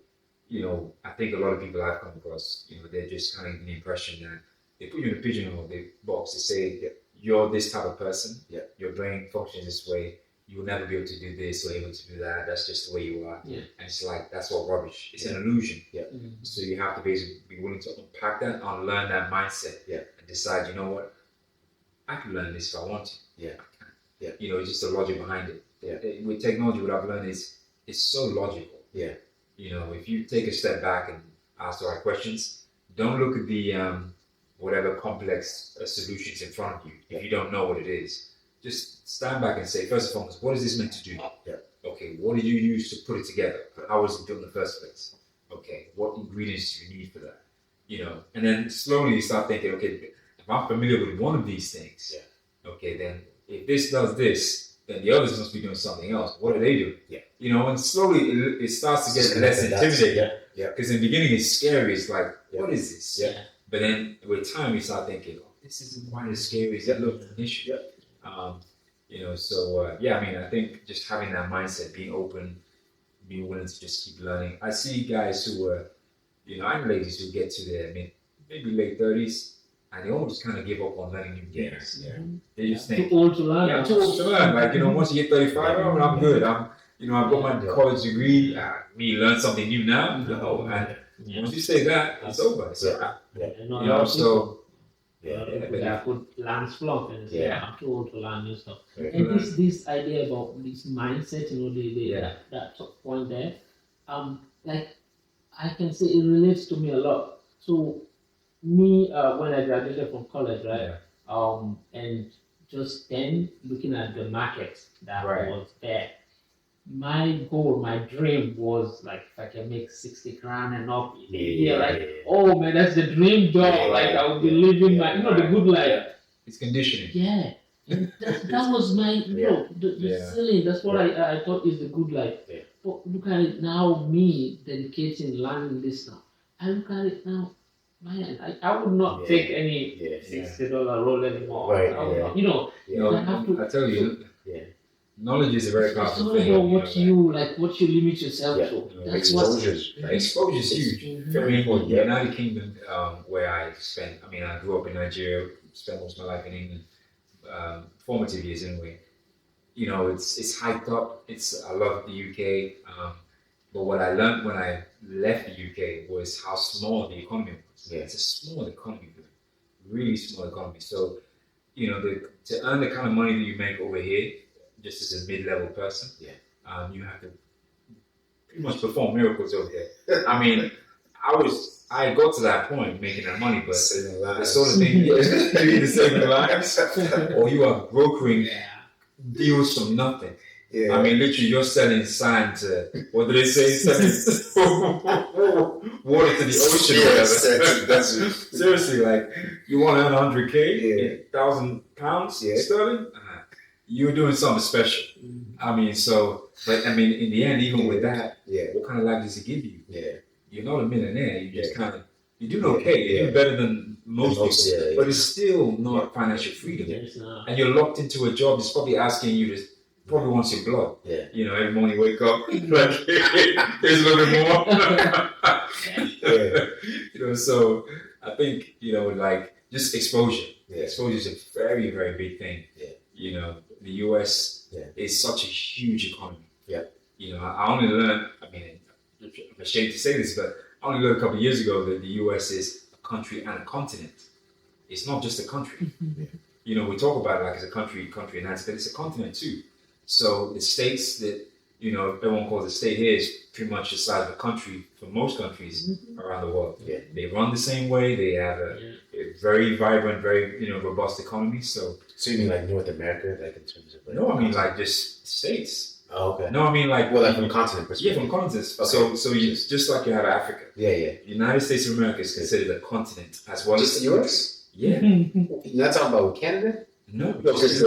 I think a lot of people I've come across, they're just kind of getting the impression that they put you in a pigeonhole, the box. They say that you're this type of person, your brain functions this way. You will never be able to do this or able to do that. That's just the way you are. And it's like, that's all rubbish. It's an illusion. So you have to basically be willing to unpack that, unlearn that mindset, and decide, you know what, I can learn this if I want to. It's just the logic behind it. With technology, what I've learned is it's so logical. If you take a step back and ask the right questions, don't look at the whatever complex solutions in front of you if you don't know what it is. Just stand back and say, first and foremost, what is this meant to do? Okay, what did you use to put it together? How was it built in the first place? Okay, what ingredients do you need for that? And then slowly you start thinking, okay, if I'm familiar with one of these things, okay, then if this does this, then the others must be doing something else. What do they do? And slowly it starts to get less intimidating. Because in the beginning it's scary. It's like, what is this? But then with time you start thinking, this isn't quite as scary as it looked initially. I think just having that mindset, being open, being willing to just keep learning. I see guys who are, and ladies who get to their maybe late 30s, and they almost kind of give up on learning new things. They just think, too old to learn. I'm too old to learn. Like, once you get 35, I'm good. I've got my college degree. Me learn something new now? No. And once you say that, it's over. So, I could learn stuff and say I'm too old to learn new stuff. And this idea about this mindset, that top point there, like I can say it relates to me a lot. So me, when I graduated from college, right, and just then looking at the market that was there, my goal, my dream was like if I can make 60 grand and up in a year, oh man, that's the dream job. Like I would be living my, the good life. It's conditioning. And that was my, the ceiling. That's what I thought is the good life. But look at it now, me dedicating learning this now. I look at it now, man, I would not take any $60 role anymore. I have to. I tell you. Knowledge is a very It's powerful all thing. about what what you limit yourself Yeah. to. Yeah. That's what. Exposures, right? Exposure is huge. Mhm. Very important. The Yeah. United Kingdom, where I spent, I grew up in Nigeria, spent most of my life in England, formative years anyway. It's hyped up. I love the UK. But what I learned when I left the UK was how small the economy was. Yeah. It's a small economy, really small economy. So, to earn the kind of money that you make over here, just as a mid-level person, you have to pretty much perform miracles over there. I got to that point making that money, but the sort of thing you're either saving lives or you are brokering deals from nothing. Yeah. Literally, you're selling sand to, what do they say? Selling water to the ocean or whatever. Seriously, like, you want to earn 100K, £1,000 sterling? You're doing something special. But in the end, even with that, what kind of life does it give you? Yeah. You're not a millionaire. You just you're doing okay. You're doing better than most people. But it's still not financial freedom. And you're locked into a job that's probably asking you to, probably wants your blood. Yeah. Every morning you wake up, like, here's a little bit more. So I think, like, just exposure. Yeah. Exposure is a very, very big thing. Yeah. The US is such a huge economy. Yeah. I only learned, I'm ashamed to say this, but I only learned a couple of years ago that the US is a country and a continent. It's not just a country. We talk about it like it's a country and that's, but it's a continent too. So the states that, everyone calls a state here is pretty much the size of a country for most countries around the world. Yeah. They run the same way. They have a very vibrant, very, robust economy. So you mean like North America, like in terms of like... No, like just states. Oh, okay. No, like... Well, like from continent perspective. Yeah, from continents. Okay. So you just like you have Africa. Yeah. The United States of America is considered a continent as well Just as... the US? Yeah. You're not talking about Canada? No, because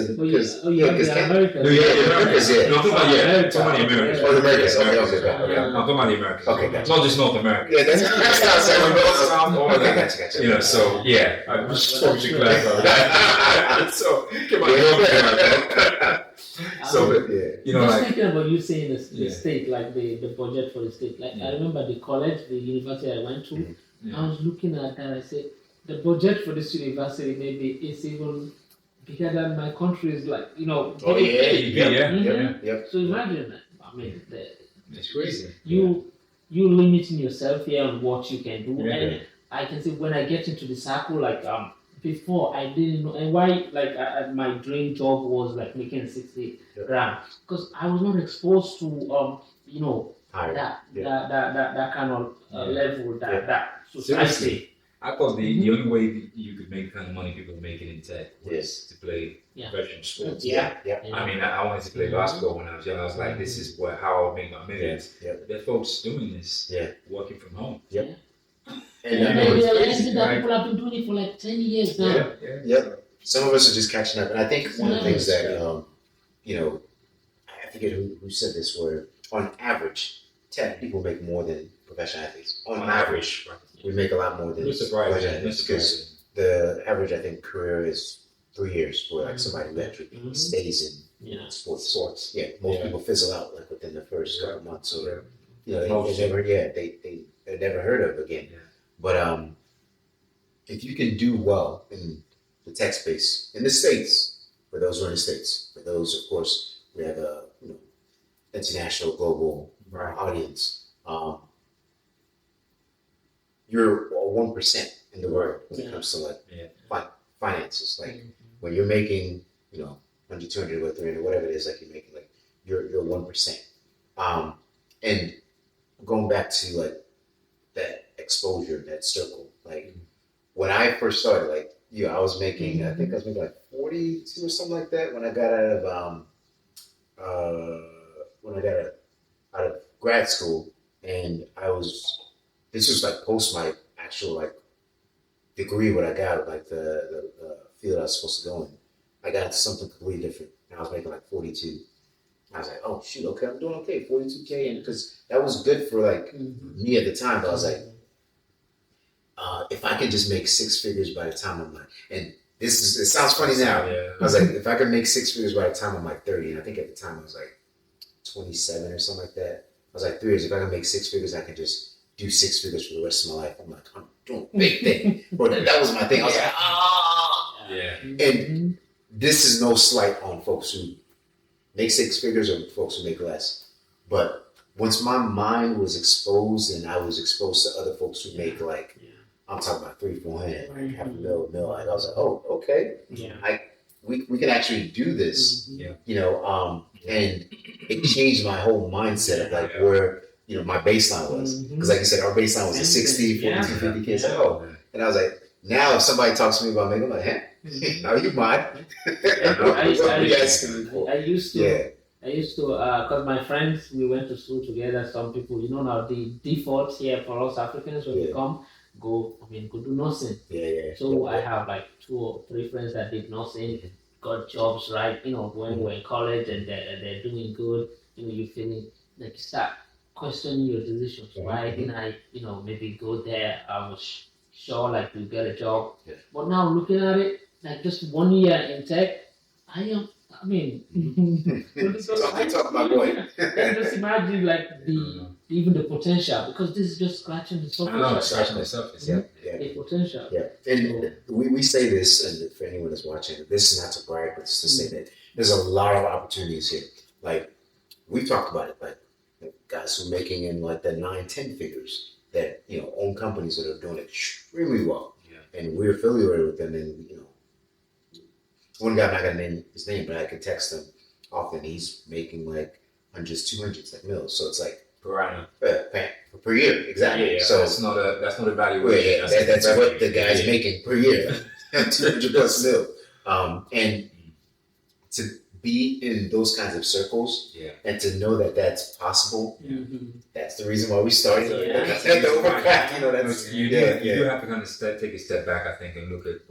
America. Americas, yeah. No, I'm talking about the Americas. Oh, the Americas. Okay. I'm talking about the Americas. Okay, gotcha. Not just North America. Yeah, that's not okay, gotcha. So, yeah, I just want to clarify that. So, come on. So, just thinking about you saying the state, like the budget for the state. Like, I remember the college, the university I went to, I was looking at that, I said, the budget for this university maybe is even bigger than my country's, like, Oh, yeah. So imagine that. It's crazy. You limiting yourself here on what you can do. Yeah. And I can say when I get into the circle, like, before I didn't know, and why, like, my dream job was like making 60 grand, because I was not exposed to, that kind of level, that society. Seriously. I thought the only way that you could make the kind of money people make it in tech was to play professional sports. I wanted to play basketball when I was young. I was like, this is how I'll make my millions. There are folks doing this, working from home. And that people have been doing it for like 10 years now. Some of us are just catching up. And I think one of the things that, I forget who said this, where on average, tech people make more than professional athletes. On average, we make a lot more than professional athletes, because the average, I think, career is 3 years for like somebody who actually stays in sports. Yeah, most people fizzle out like within the first couple months, or they're never heard of again. But if you can do well in the tech space in the States, for those who are in the States, for those, of course, we have a international, global audience. You're 1% in the world when it comes to like finances. Like when you're making 100, 200, or 300, whatever it is, like you're making, like you're 1%. And going back to like that exposure, that circle, like when I first started, like I was making, I think I was making like 42 or something like that when I got out of grad school, and this was like post my actual like degree, what I got, like the field I was supposed to go in. I got into something completely different, and I was making like 42. I was like, oh shoot, okay, I'm doing okay, 42K, and because that was good for like me at the time. But I was like, if I could just make 6 figures by the time I'm like, and it sounds funny now. Yeah. I was like, if I could make six figures by the time I'm like 30, and I think at the time I was like 27 or something like that. I was like, 3 years, if I can make six figures, I can just do six figures for the rest of my life. I'm like, I'm doing a big thing. Bro, that was my thing. I was like, Yeah. And this is no slight on folks who make six figures or folks who make less. But once my mind was exposed and I was exposed to other folks who make like, I'm talking about 300-400, like half a mil, like I was like, oh, okay. We can actually do this, you know, and it changed my whole mindset of like where, you know, my baseline was. Because like you said, our baseline was at 60, 42, 50 kids. And I was like, now if somebody talks to me about making, I'm like, hey, are you mine? I used to, because my friends, we went to school together. Some people, you know, now the default here for us Africans when we come, go do nursing. So I have like 2 or 3 friends that did nursing, got jobs, right? You know, when we were in college and they're doing good. You know, you feeling like you start questioning your decisions. Why didn't I, you know, maybe go there? I was sure like to get a job. But now looking at it, like just 1 year in tech, talk about going. Just imagine like even the potential, because this is just scratching the surface. I know, scratching the surface. The potential. And we say this, and for anyone that's watching, this is not to brag, but it's to say that there's a lot of opportunities here. Like we've talked about it, like guys who are making in like the 9-10 figures that, you know, own companies that are doing extremely well. And we're affiliated with them, and you know, one guy, I'm not gonna name his name, but I can text him often. He's making like 100s, 200s, like mils. So it's like per annum, per year, exactly. So that's not a valuation. That's what the guy's making per year, 200 plus mil. And to be in those kinds of circles, and to know that that's possible, that's the reason why we started. You do have to kind of take a step back, I think, and look at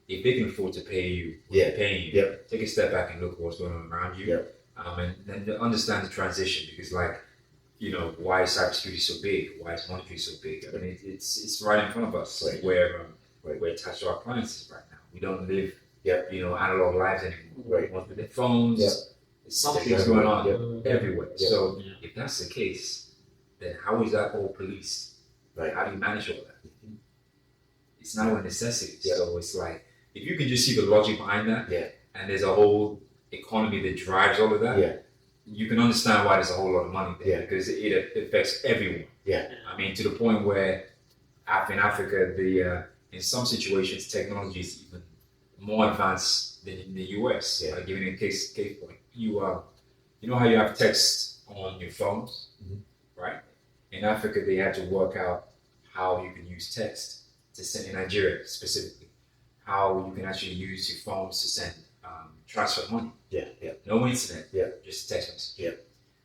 if they can afford to pay you, paying you, take a step back and look at what's going on around you, and then understand the transition, because like, you know, why is cybersecurity so big? Why is monitoring so big? I mean, it's right in front of us, where we're attached to our appliances right now. We don't live, you know, analog lives anymore. With the phones, something's going on everywhere. So if that's the case, then how is that all policed? How do you manage all that? It's now a necessity. So it's like, if you can just see the logic behind that, and there's a whole economy that drives all of that, you can understand why there's a whole lot of money there, because it affects everyone. I mean, to the point where in Africa, in some situations, technology is even more advanced than in the US. Like giving a case point, you know how you have text on your phones, right? In Africa, they had to work out how you can use text to send, in Nigeria specifically, how you can actually use your phones to send transfer money. No internet, just text message.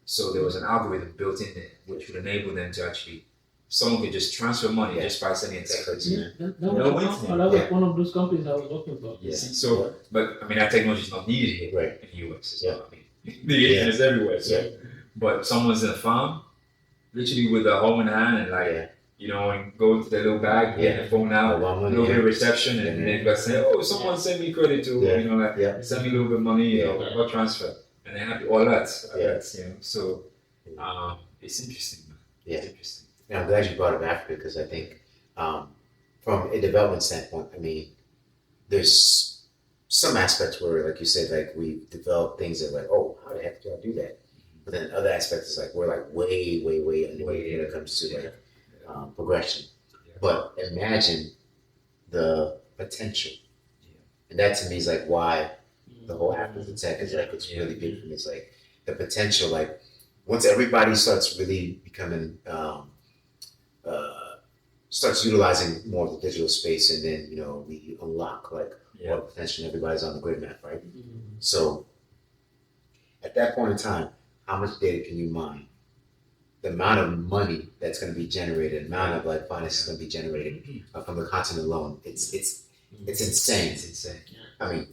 So there was an algorithm built in there which would enable them to actually, someone could just transfer money just by sending a text message. That was one of those companies I was talking about. So, but I mean, that technology is not needed here in the US as well. I mean, the internet is everywhere. So, but someone's in a farm, literally with a home in hand, and like, you know, and go to their little bag, get the phone out, a little bit of reception, and they've got to say, oh, someone send me credit to, you know, like, send me a little bit of money, you know, about transfer. And they have all that, you know, so it's interesting, man. It's interesting. And I'm glad you brought up Africa, because I think from a development standpoint, I mean, there's some aspects where, like you said, like we develop things that like, oh, how the heck do I do that? But then other aspects is like, we're like way underway when it comes to like, progression. But imagine the potential. And that to me is like why the whole African tech is like, it's really big for me. It's like the potential, like once everybody starts really becoming, starts utilizing more of the digital space, and then, you know, we unlock like more potential, and everybody's on the grid map, right? So at that point in time, how much data can you mine? The amount of money that's going to be generated, the amount of like finance is going to be generated from the content alone, it's insane. It's insane. I mean,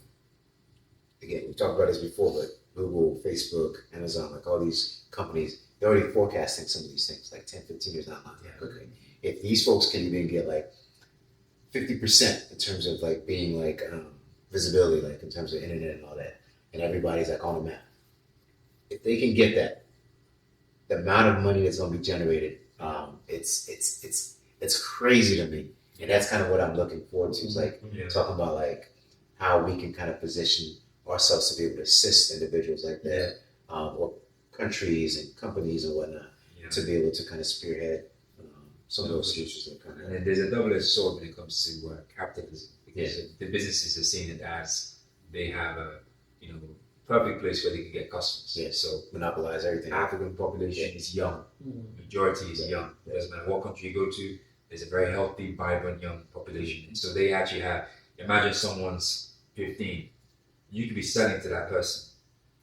again, we talked about this before, but Google, Facebook, Amazon, like all these companies, they're already forecasting some of these things like 10, 15 years down the line. Okay, if these folks can even get like 50% in terms of like being like visibility, like in terms of internet and all that, and everybody's like on the map. If they can get that, the amount of money that's going to be generated, it's crazy to me, and that's kind of what I'm looking forward to. Is like talking about like how we can kind of position ourselves to be able to assist individuals like that, or countries and companies and whatnot, to be able to kind of spearhead some of those solutions that come. And there's a double-edged sword when it comes to capitalism, because the businesses are seeing it as they have a perfect place where they can get customers. Yeah, so monopolize everything. African population is young, majority is young. It doesn't matter what country you go to, there's a very healthy, vibrant young population. And so they actually have, imagine someone's 15, you could be selling to that person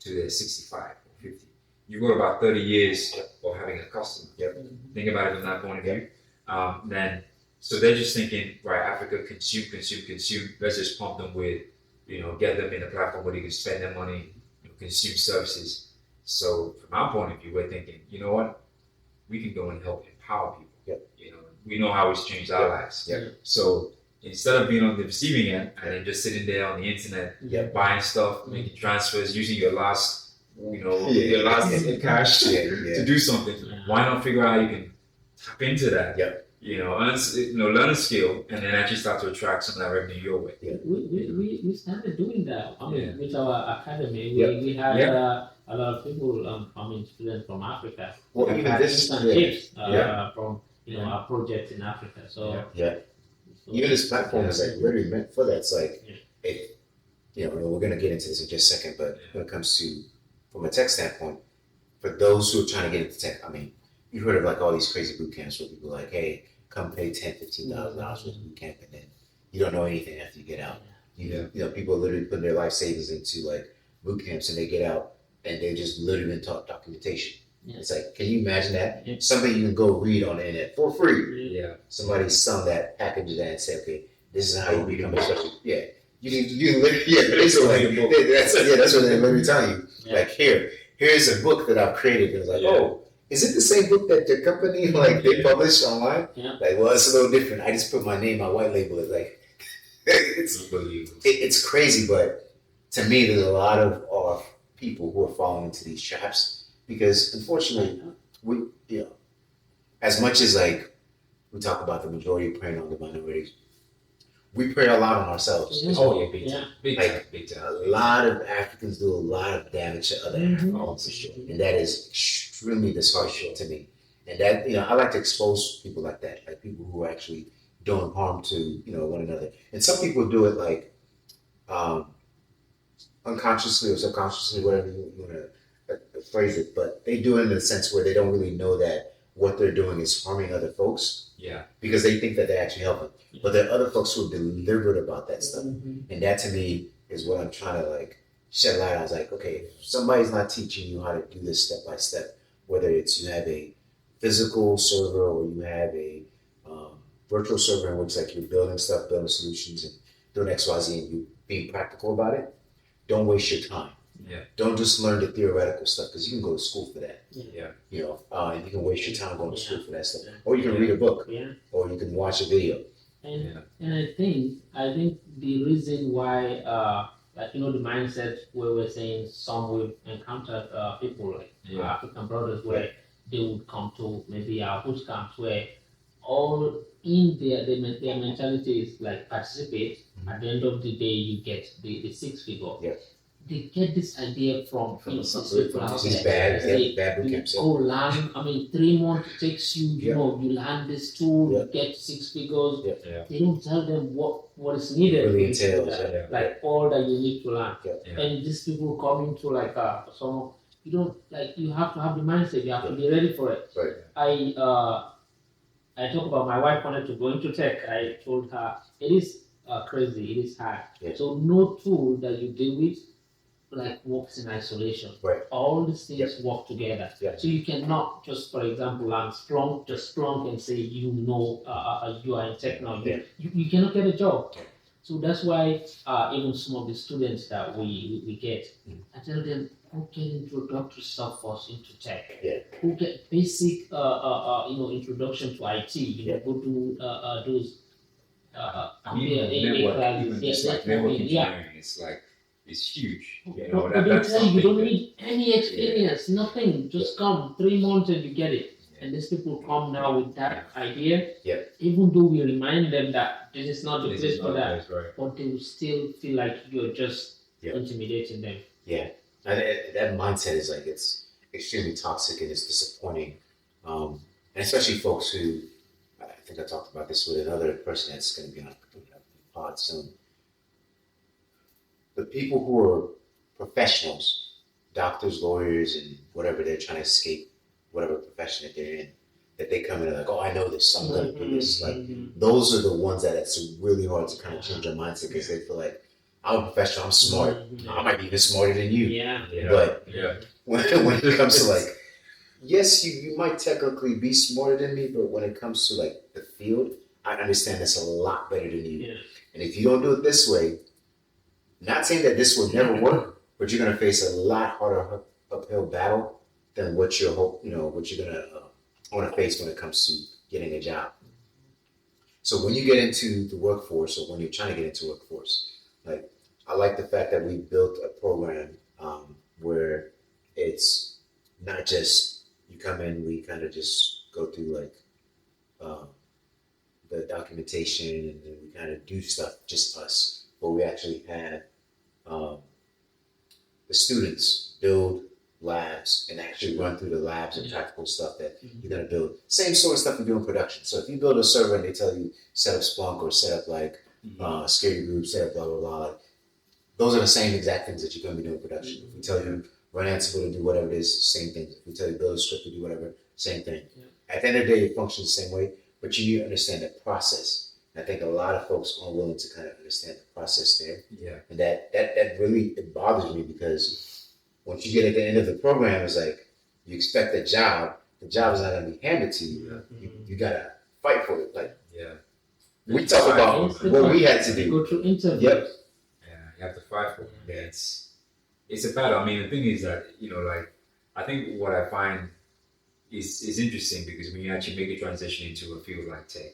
to their 65 or 50. You've got about 30 years of having a customer. Think about it from that point of view. Then, so they're just thinking, right, Africa, consume. Let's just pump them with, get them in a platform where they can spend their money, consume services. So from our point of view, we're thinking, you know what, we can go and help empower people. We know how it's changed our lives. So instead of being on the receiving end and then just sitting there on the internet, buying stuff, making transfers, using your last, your last cash to do something, why not figure out how you can tap into that? Learn a skill and then actually start to attract some of that revenue your way. We started doing that. With our academy, we had a lot of people, students from Africa. Well, even this from our projects in Africa. So even this platform is like literally meant for that. It's like we're gonna get into this in just a second, but when it comes to from a tech standpoint, for those who are trying to get into tech, you heard of like all these crazy boot camps where people are like, hey, come pay $10,000-$15,000 for the boot camp, and then you don't know anything after you get out. People are literally putting their life savings into like boot camps, and they get out and they just literally been taught documentation. It's like, can you imagine that? Something you can go read on the internet for free. Somebody sung that, package that, and say, okay, this is how you become a special. You literally, that's what they're literally telling you. Like, here's a book that I've created. And it's like, oh, is it the same book that the company they publish online? Like, well, it's a little different. I just put my name, my white label. It's like, it's crazy, but to me, there's a lot of people who are falling into these traps. Because unfortunately, we as much as like we talk about the majority preying on the minorities, we prey a lot on ourselves. Big time. A lot of Africans do a lot of damage to other Africans, for sure, and that is extremely disheartening to me. And that I like to expose people like that, like people who are actually doing harm to one another. And some people do it like unconsciously or subconsciously, whatever you want to phrase it, but they do it in a sense where they don't really know that what they're doing is harming other folks. Because they think that they're actually helping. But there are other folks who are deliberate about that stuff. And that to me is what I'm trying to like shed light on. I was like, okay, if somebody's not teaching you how to do this step by step, whether it's you have a physical server or you have a virtual server in which like you're building stuff, building solutions and doing XYZ and you being practical about it, don't waste your time. Don't just learn the theoretical stuff because you can go to school for that. And you can waste your time going to school for that stuff, or you can read a book, or you can watch a video. And I think the reason why, the mindset where we're saying some will encounter people like African brothers where they would come to maybe our boot camps where all in their mentality is like participate. At the end of the day, you get the six figure. They get this idea from these bad boot camps. Go learn. 3 months takes you. You learn this tool. You get 6 figures. They don't tell them what is needed. Really entails, like all that you need to learn. And these people come into like some. You don't like. You have to have the mindset. You have to be ready for it. I talk about my wife wanted to go into tech. I told her it is crazy. It is hard. So no tool that you deal with works in isolation. All these things work together. So you cannot just, for example, learn Splunk and say you are in technology. You cannot get a job. So that's why even some of the students that we get, I tell them, go get introductory stuff first into tech. Go get basic introduction to IT. Go do those. I mean, network, even just like network engineering, it's huge. You know, but they tell you don't that, need any experience, nothing. Just come 3 months and you get it. And these people come now with that idea. Yeah. Even though we remind them that this is not the place for that, right. but they will still feel like you're just intimidating them. Yeah, and that mindset is like it's extremely toxic and it's disappointing, and especially folks who I think I talked about this with another person that's going to be on the pod soon. The people who are professionals, doctors, lawyers, and whatever they're trying to escape, whatever profession that they're in, that they come in and like, oh, I know this, I'm going to do this. Like those are the ones that it's really hard to kind of change their mindset because they feel like I'm a professional, I'm smart, I might be even smarter than you. But when it comes to like, yes, you might technically be smarter than me, but when it comes to like the field, I understand this a lot better than you. And if you don't do it this way, not saying that this will never work, but you're gonna face a lot harder uphill battle than what you're gonna want to face when it comes to getting a job. So when you get into the workforce, or when you're trying to get into workforce, like I like the fact that we built a program where it's not just you come in, we kind of just go through like the documentation and then we kind of do stuff just us, but we actually have the students build labs and actually run through the labs and practical stuff that you're going to build. Same sort of stuff you do in production. So if you build a server and they tell you set up Splunk or set up like security group, set up blah, blah, blah, those are the same exact things that you're going to be doing in production. If we tell you run Ansible to do whatever it is, same thing. If we tell you build a script to do whatever, same thing. At the end of the day, it functions the same way, but you need to understand the process. I think a lot of folks aren't willing to kind of understand the process there. And that really, it bothers me because once you get at the end of the program, it's like you expect a job. The job is not going to be handed to you. You got to fight for it. Like, we talk about what we had to do. Go through interviews. You have to fight for it. It's a battle. I mean, the thing is that, like, I think what I find is interesting because when you actually make a transition into a field like tech,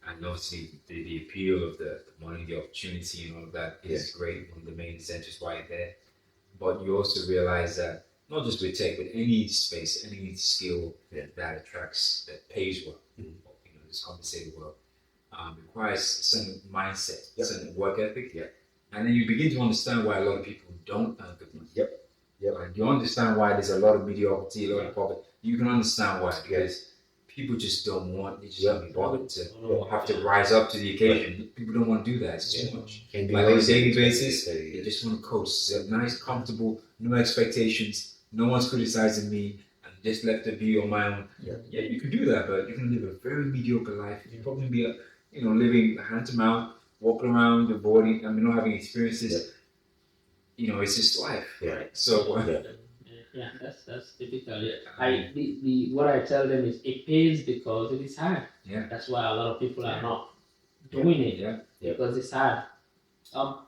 and obviously the appeal of the money, the opportunity and all of that is great. One of the main incentives why you're there. But you also realize that not just with tech, but any space, any skill that attracts, that pays well, is compensated well, requires a certain mindset, a certain work ethic. And then you begin to understand why a lot of people don't earn good money. And you understand why there's a lot of mediocrity, a lot of poverty. You can understand why, because people just don't want, they just don't be bothered to have to rise up to the occasion. People don't want to do that. It's too much. Like on a daily basis, they just want to coast. It's nice, comfortable, no expectations. No one's criticizing me. I'm just left to be on my own. Yeah, you can do that, but you're going to live a very mediocre life. You'll probably be, living hand to mouth, walking around, avoiding, not having experiences. It's just life. Right? So, that's typical. What I tell them is it pays because it is hard. That's why a lot of people are not doing it because it's hard.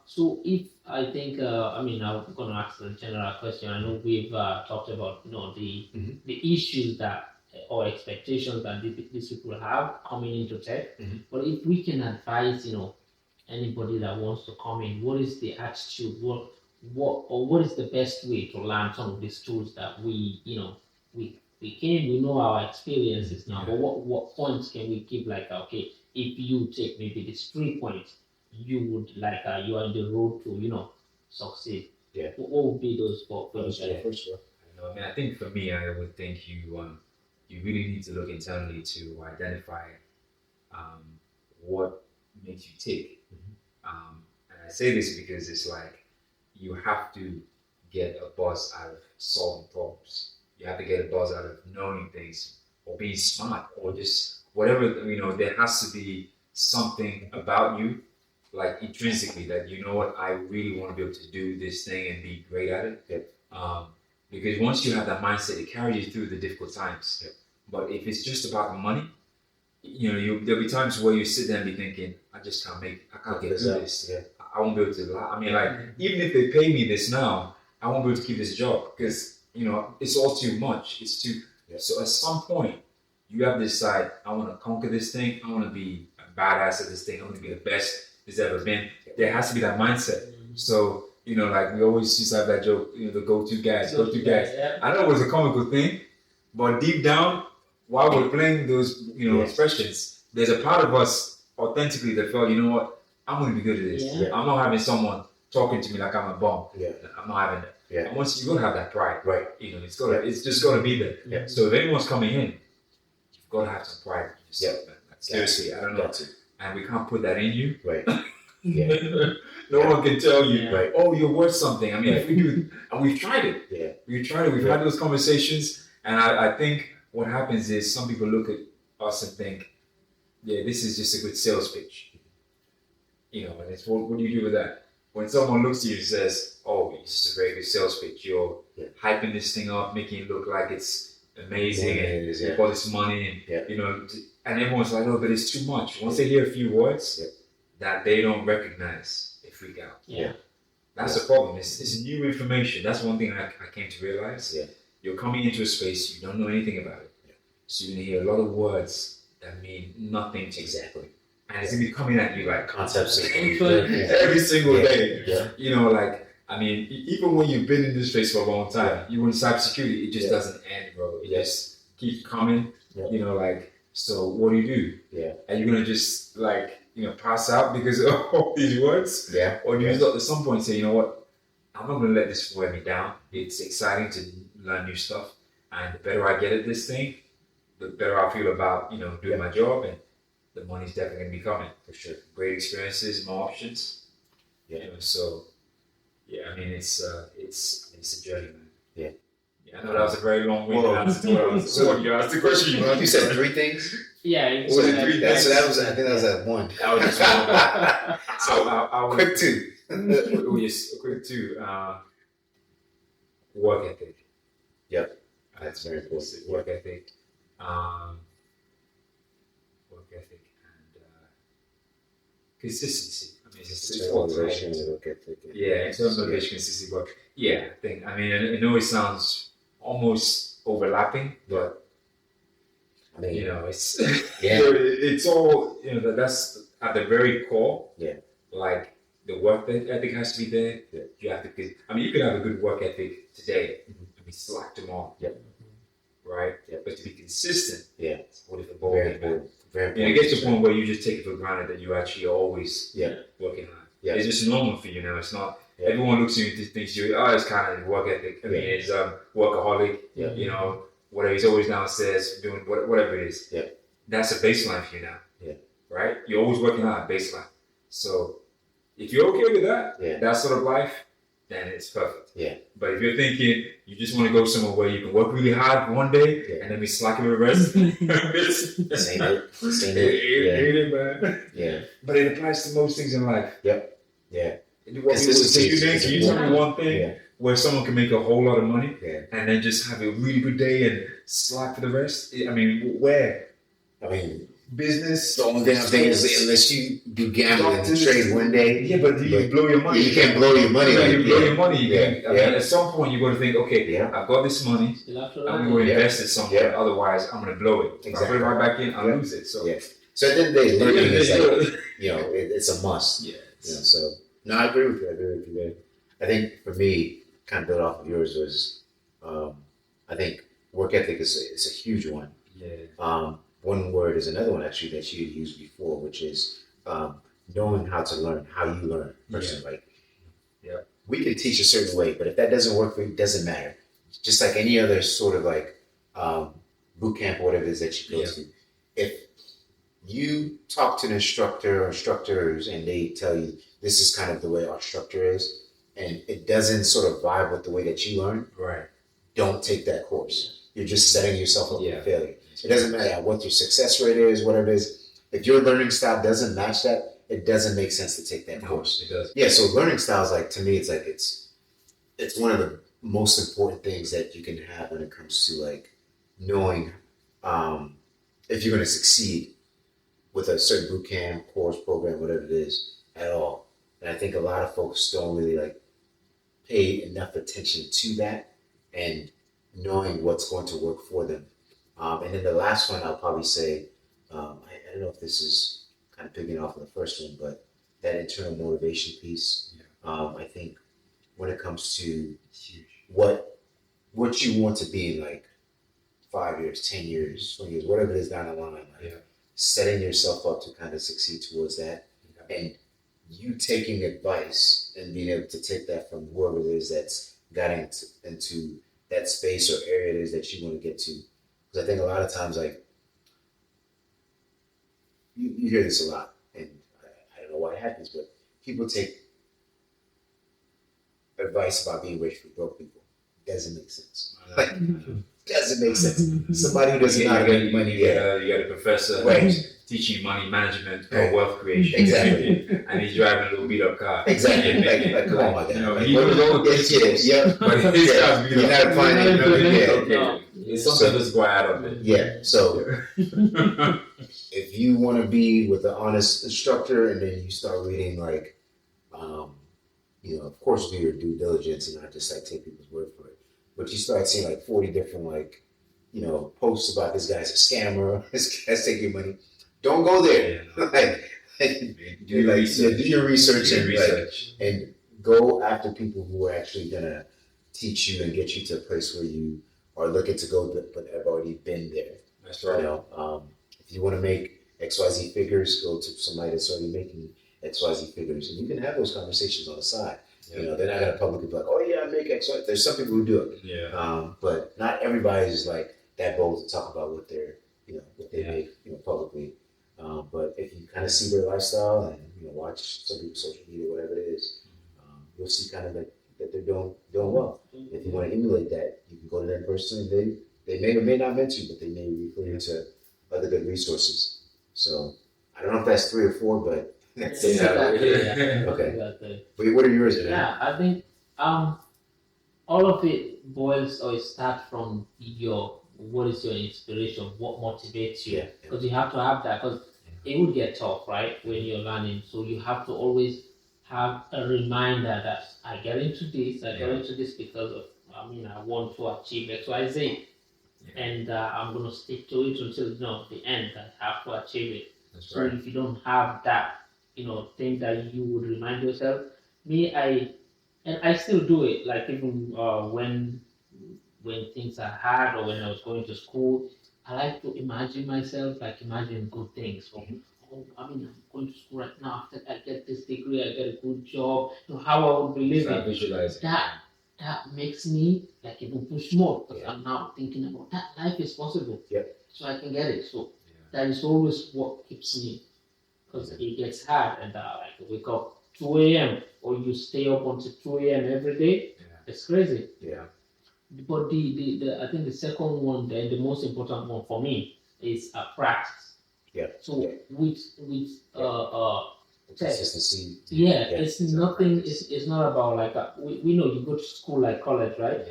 So if I think, I'm going to ask a general question. I know we've talked about the issues that or expectations that these people have coming into tech. But if we can advise, anybody that wants to come in, what is the attitude? What is the best way to learn some of these tools that we know our experiences now, but what points can we give, like, okay, if you take maybe these 3 points, you would you are in the road to, succeed. What would be those four points? I think for me, I would think you really need to look internally to identify what makes you tick. And I say this because it's like, you have to get a buzz out of solving problems. You have to get a buzz out of knowing things or being smart or just whatever, there has to be something about you, like intrinsically, that I really want to be able to do this thing and be great at it. Because once you have that mindset, it carries you through the difficult times. But if it's just about the money, there'll be times where you sit there and be thinking, I can't get through this. I won't be able to, even if they pay me this now, I won't be able to keep this job because, it's all too much. It's too, so at some point, you have to decide, I want to conquer this thing. I want to be a a badass at this thing. I'm gonna be the best there's ever been. There has to be that mindset. So, like we always used to have that joke, the go-to guys. Yeah. I know it was a comical thing, but deep down, while we're playing those, expressions, there's a part of us authentically that felt, you know what, I'm gonna be good at this. Yeah. I'm not having someone talking to me like I'm a bum. Yeah. I'm not having that. Yeah. And once you're gonna have that pride, Right. it's just gonna be there. Yeah. So if anyone's coming in, you've got to have some pride in yourself, man. Like, seriously, I don't know. And we can't put that in you. Right. Yeah. No one can tell you, Yeah. oh, you're worth something. I mean, if we do, and we've tried it. Yeah. We've tried it. We've had those conversations, and I think what happens is some people look at us and think, yeah, this is just a good sales pitch. And it's what do you do with that? When someone looks at you and says, oh, this is a very good sales pitch, you're hyping this thing up, making it look like it's amazing, and you've got this money, and and everyone's like, oh, but it's too much. Once they hear a few words that they don't recognize, they freak out. Yeah. That's the problem. It's new information. That's one thing I came to realize. Yeah. You're coming into a space, you don't know anything about it. So you're going to hear a lot of words that mean nothing to you. Exactly. And it's going to be coming at you like Concepts every single day. Yeah. I mean, even when you've been in this space for a long time, you in cybersecurity, it just doesn't end, bro. It just keeps coming. So what do you do? Yeah. Are you gonna just pass out because of all these words? Yeah. Or do you just at some point say, you know what, I'm not gonna let this wear me down. It's exciting to learn new stuff, and the better I get at this thing, the better I feel about doing my job, and the money's definitely gonna be coming for sure. Great experiences, more options. Yeah. I mean it's a journey, man. Yeah. I know that was a very long-winded answer to what I was. So you asked the question. You said 3 things. Yeah. What was it 3? I think that was at 1. That was just one. So I was, Quick 2. Yes, quick 2. Work ethic. Yep. That's very important. Work ethic. Work ethic and consistency. I mean, it's all motivation. Yeah, in terms of motivation, consistency, work. Yeah, I think. I mean, I know it sounds almost overlapping, but I mean, it's it's all that's at the very core. Yeah. Like the work ethic has to be there. Yeah. You have to. I mean, you can have a good work ethic today and be slack tomorrow. Yeah. Right. Yeah. But to be consistent. Yeah. It's a whole different ball Very game, man. Very And it gets to a point where you just take it for granted that you actually are always working hard. Yeah. It's just normal for you now. It's not. Yeah. Everyone looks at you and thinks it's kind of work ethic. I mean, it's workaholic. Yeah. Whatever. He's always downstairs doing whatever it is. Yeah. That's a baseline for you now. Yeah. Right? You're always working hard, baseline. So if you're okay with that, that sort of life, then it's perfect. Yeah. But if you're thinking you just want to go somewhere where you can work really hard one day and then be slacking with the rest, Same it, man. Yeah. But it applies to most things in life. Yep. Yeah. Can you tell me one thing where someone can make a whole lot of money and then just have a really good day and slack for the rest? I mean, where? I mean, business. the only thing I'm thinking is unless you do gambling and trade one day. Yeah, but you blow your money. You can't blow your money. You blow your money. I mean, at some point, you're going to think, okay, I've got this money. I'm going to invest it somewhere. Otherwise, I'm going to blow it. If I put it right back in, I'll lose it. So, so at the end of the day, learning is like, it's a must. Yeah. So, no, I agree with you. Man. I think for me, kind of build off of yours was, I think work ethic is a huge one. Yeah. One word is another one actually that you used before, which is knowing how to learn, how you learn personally. We can teach a certain way, but if that doesn't work for you, it doesn't matter. Just like any other sort of like boot camp or whatever it is that you go to. If you talk to an instructor or instructors and they tell you this is kind of the way our structure is, and it doesn't sort of vibe with the way that you learn, don't take that course. You're just setting yourself up for failure. It doesn't matter what your success rate is, whatever it is. If your learning style doesn't match that, it doesn't make sense to take that course. It does. Yeah, so learning styles, like to me, it's like it's one of the most important things that you can have when it comes to like knowing if you're going to succeed with a certain boot camp, course, program, whatever it is, at all. And I think a lot of folks don't really like pay enough attention to that and knowing what's going to work for them. And then the last one I'll probably say, I don't know if this is kind kind of picking off on the first one, but that internal motivation piece, I think when it comes to what you want to be in like 5 years, 10 years, 20 years, whatever it is down the line, like setting yourself up to kind of succeed towards that, and you taking advice and being able to take that from whoever it is that's got into that space or area it is that you want to get to. Because I think a lot of times, like, you hear this a lot, and I don't know why it happens, but people take advice about being rich for broke people. Doesn't make sense. Like, doesn't make sense. Somebody who doesn't know how to make money. You got a professor teaching money management or wealth creation. Exactly. And he's driving a little beat up car. Exactly. Like come on, my guy. You know, he knows all the kids. Yeah. But his car's beat up. You're not finding Okay. Something just go out of it. Yeah. So if you want to be with an honest instructor, and then you start reading like, of course, do your due diligence and not just like take people's word for it. But you start seeing like 40 different posts about this guy's a scammer, this guy's taking your money. Don't go there. Do your research and go after people who are actually gonna teach you and get you to a place where you are looking to go, but have already been there. That's right. If you want to make XYZ figures, go to somebody that's already making XYZ figures, and you can have those conversations on the side. They're not gonna publicly be like, "Oh yeah, I make XYZ." There's some people who do it. But not everybody is like that bold to talk about what they're, what they make, publicly. But if you kind of see their lifestyle and watch some people's social media, whatever it is, you'll see kind of that they're doing well. If you want to emulate that, you can go to them personally. They may or may not mention you, but they may refer you to other good resources. So I don't know if that's 3 or 4, but that's it. Okay. But what are yours? Yeah, I think all of it boils or it starts from what is your inspiration, what motivates you, because you have to have that, because it would get tough, right, when you're learning. So you have to always have a reminder that I get into this because of, I want to achieve X, Y, Z, and I'm going to stick to it until the end. I have to achieve it. That's right. So if you don't have that, thing that you would remind yourself, I still do it, like even when things are hard or when I was going to school, I like to imagine myself, imagine good things. I'm going to school right now. After I get this degree, I get a good job. How I would be living. Visualize that makes me even push more, because I'm now thinking about that life is possible. So I can get it. So that is always what keeps me, because it gets hard, and wake up 2 a.m. or you stay up until 2 a.m. every day. It's crazy. But I think the second one, the most important one for me, is practice. So with consistency. It's nothing. It's not about we know you go to school like college, right?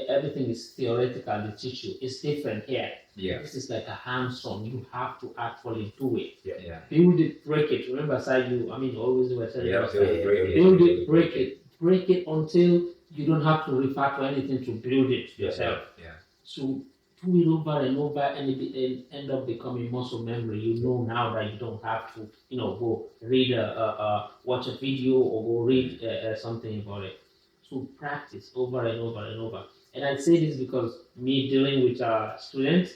Everything is theoretical. They teach you. It's different here. This is like a hands-on. You have to actually do it. Build it, break it. Remember, Saidu. Always we were telling build it, break it until you don't have to refer to anything to build it yourself. So do it over and over, and it end up becoming muscle memory. Now that you don't have to, go read watch a video or go read something about it. So practice over and over and over. And I say this because me dealing with students,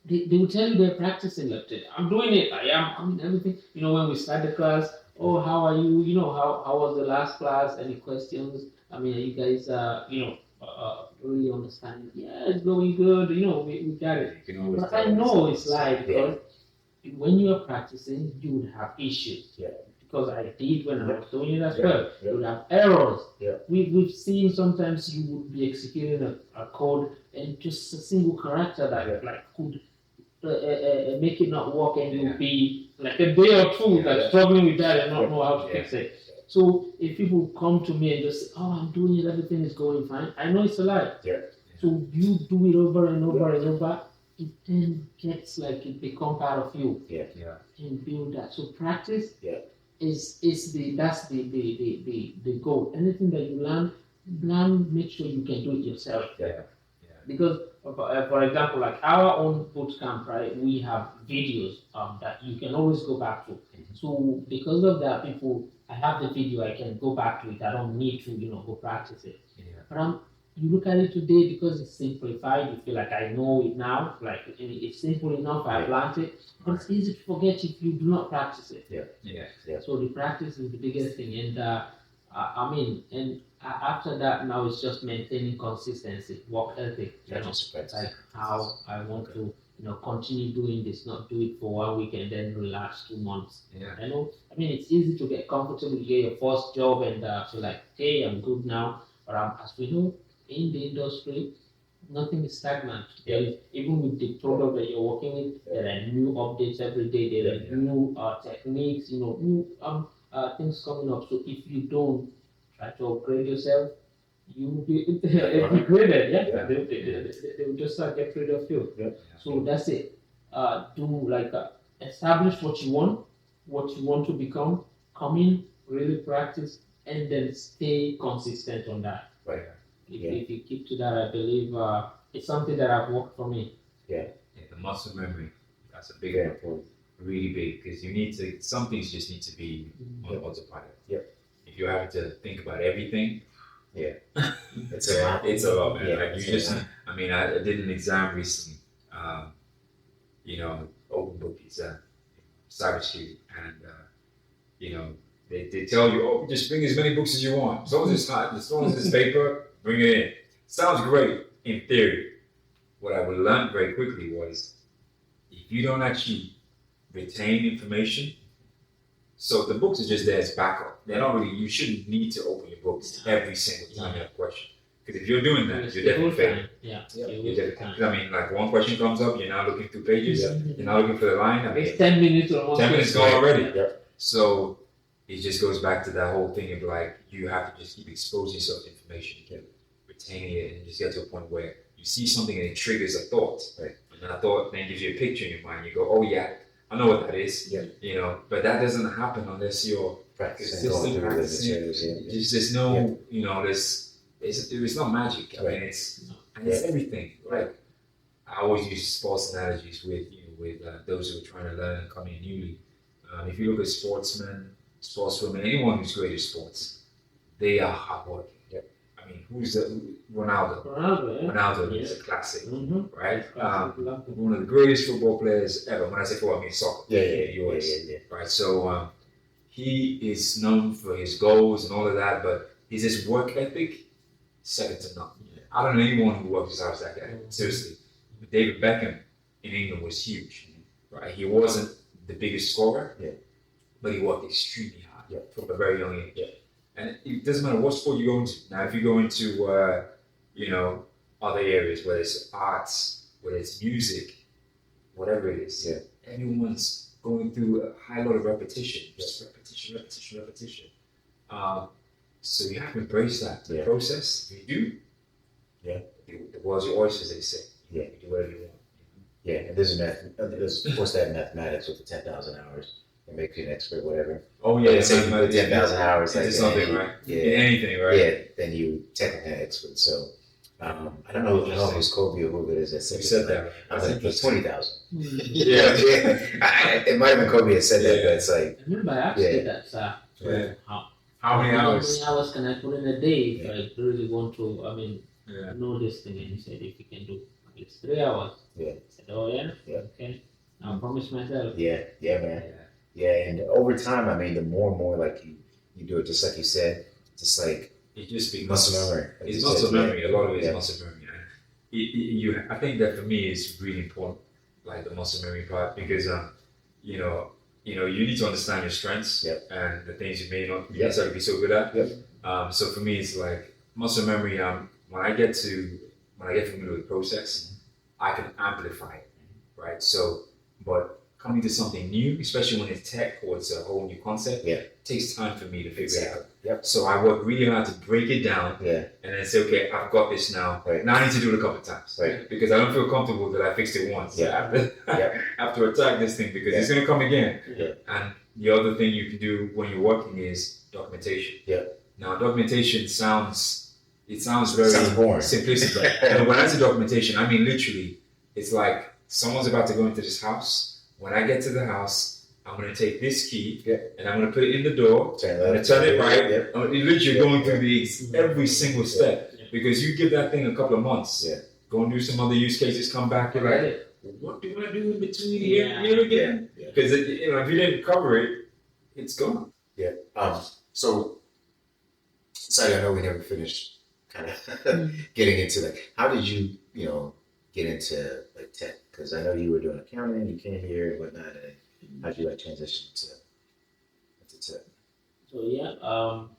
they will tell you they're practicing. I'm doing it. I am. Everything. When we start the class, how are you? How was the last class? Any questions? Are you guys, really understand? Yeah, it's going good. We got it. But I know it's because when you are practicing, you would have issues. Because I did when I was doing it as well. You would have errors. We've seen sometimes you would be executing a code and just a single character that could make it not work, and you'll be like a day or two struggling with that and not know how to fix it. So if people come to me and just say, I'm doing it, everything is going fine, I know it's a lie. So you do it over and over and over, it then gets it becomes part of you. And build that. So practice is the goal. Anything that you learn, make sure you can do it yourself. Because for example, like our own boot camp, right? We have videos that you can always go back to. So because of that, I have the video, I can go back to it. I don't need to, go practice it. Yeah. But you look at it today because it's simplified. You feel like I know it now. Like it's simple enough. I've learned it. But it's easy to forget if you do not practice it. Yeah. So the practice is the biggest thing, and after that, now it's just maintaining consistency, work ethic. Like how I want to, continue doing this, not do it for 1 week and then relax 2 months. Yeah. It's easy to get comfortable. You get your first job and feel like, hey, I'm good now. But as we know, in the industry, nothing is stagnant. Even with the product that you're working with, there are new updates every day. There are new techniques, new things coming up. So if you don't try to upgrade yourself, you will be degraded. They will just get rid of you. So that's it. Establish what you want to become, come in, really practice, and then stay consistent on that. Right. If you keep to that, I believe it's something that have worked for me. The muscle memory, that's a big one. Really big, because some things just need to be on autopilot. If you have to think about everything, it's a lot. It's a lot, man. I did an exam recently. Open book exam, cybersecurity, and they tell you, just bring as many books as you want. As long as it's paper, bring it in. Sounds great in theory. What I would learn very quickly was if you don't actually retain information, so the books are just there as backup. They're not really, you shouldn't need to open your books every single time you have a question. Because if you're doing that, you're definitely failing. Like one question comes up, you're now looking through pages, you're now looking for the line. It's 10 minutes or 10 minutes gone already. So it just goes back to that whole thing of like, you have to just keep exposing yourself to information, retaining it, and just get to a point where you see something and it triggers a thought. Right. And that thought then gives you a picture in your mind. You go, oh yeah, I know what that is. But that doesn't happen unless you're consistent practicing. There's no, it's not magic. I mean, it's everything. Like I always use sports analogies with those who are trying to learn and coming in newly. If you look at sportswomen, anyone who's great at sports, they are hardworking. I mean, who's Ronaldo? Ronaldo is a classic, right? One of the greatest football players ever. When I say football, I mean soccer. Right. So he is known for his goals and all of that, but his work ethic, second to none. I don't know anyone who works as hard as that guy. Seriously. David Beckham in England was huge, right? He wasn't the biggest scorer, but he worked extremely hard from a very young age. And it doesn't matter what sport you go into. Now, if you go into, other areas, whether it's arts, whether it's music, whatever it is, everyone's going through a high lot of repetition, just repetition. So you have to embrace that process. If you do, the world's your oyster, as they say. You do whatever you want. And there's of course that mathematics with the 10,000 hours. It makes you an expert, whatever. Oh yeah, say you put 10,000 hours into something, right? In anything, right? Then you technically an expert. So I don't know if it was Kobe or who it is that said you said that. I think it was 20,000. It might have been Kobe that said that, but it's like. I remember I asked you that, how many hours? How many hours can I put in a day if I really want to, know this thing? And he said, if you can do at least 3 hours. I said, oh yeah? Okay. I'll promise myself. Man. And over time, the more and more like you do it, just like you said, just like it just becomes muscle memory. It's muscle memory. A lot of it is muscle memory. I think that for me is really important, like the muscle memory part, because you need to understand your strengths and the things you may not necessarily be so good at. So for me, it's like muscle memory. When I get familiar with the process, I can amplify it, right? So, but coming to something new, especially when it's tech or it's a whole new concept, it takes time for me to figure it out. So I work really hard to break it down and then say, okay, I've got this now. Now I need to do it a couple of times because I don't feel comfortable that I fixed it once. I have to attack this thing because it's going to come again. And the other thing you can do when you're working is documentation. Now documentation it sounds very boring. simplistic. And when I say documentation, I mean literally, it's like someone's about to go into this house. When I get to the house, I'm going to take this key and I'm going to put it in the door. I'm going to turn it right. I'm literally going through every single step because you give that thing a couple of months. Go and do some other use cases, come back, you're like, what do I do in between here and here again? Because if you didn't cover it, it's gone. So I know we never finished kind of getting into like, how did you, get into like tech? Because I know you were doing accounting, you came here and whatnot, and how did you like transition to tech? So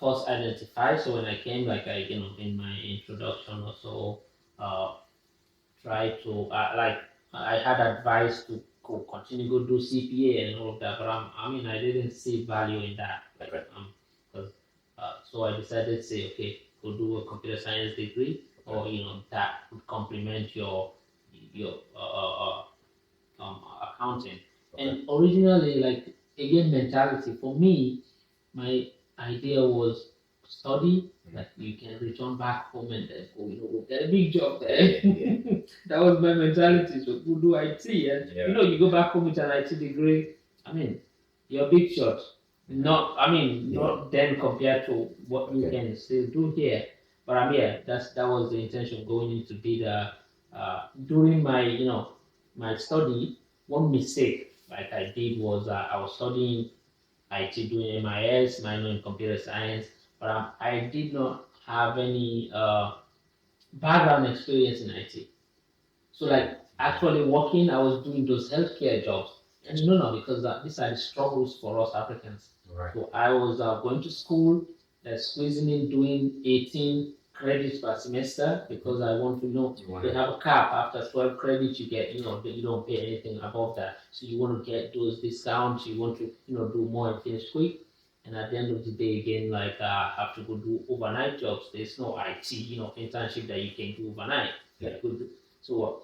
first identify. So when I came, like in my introduction or so, try to like I had advice to continue go do CPA and all of that, but I didn't see value in that. Because so I decided to say, okay, go do a computer science degree, or that would complement your accounting. And originally, like again, mentality for me, my idea was study, like you can return back home and then go get a big job there. That was my mentality. So go do IT, and you go back home with an IT degree. You're a big shot. Not then compared to what you can still do here. But I'm here. That was the intention going into be the during my my study. One mistake like I did was I was studying IT, doing MIS, minor in computer science, but I did not have any background experience in IT. So like actually working, I was doing those healthcare jobs. And because these are the struggles for us Africans. Right. So I was going to school, squeezing in, doing 18 credits per semester because I want to they have a cap after 12 credits you get, you don't pay anything above that. So you want to get those discounts, you want to, do more and finish quick. And at the end of the day, again, like have to go do overnight jobs. There's no IT, internship that you can do overnight. So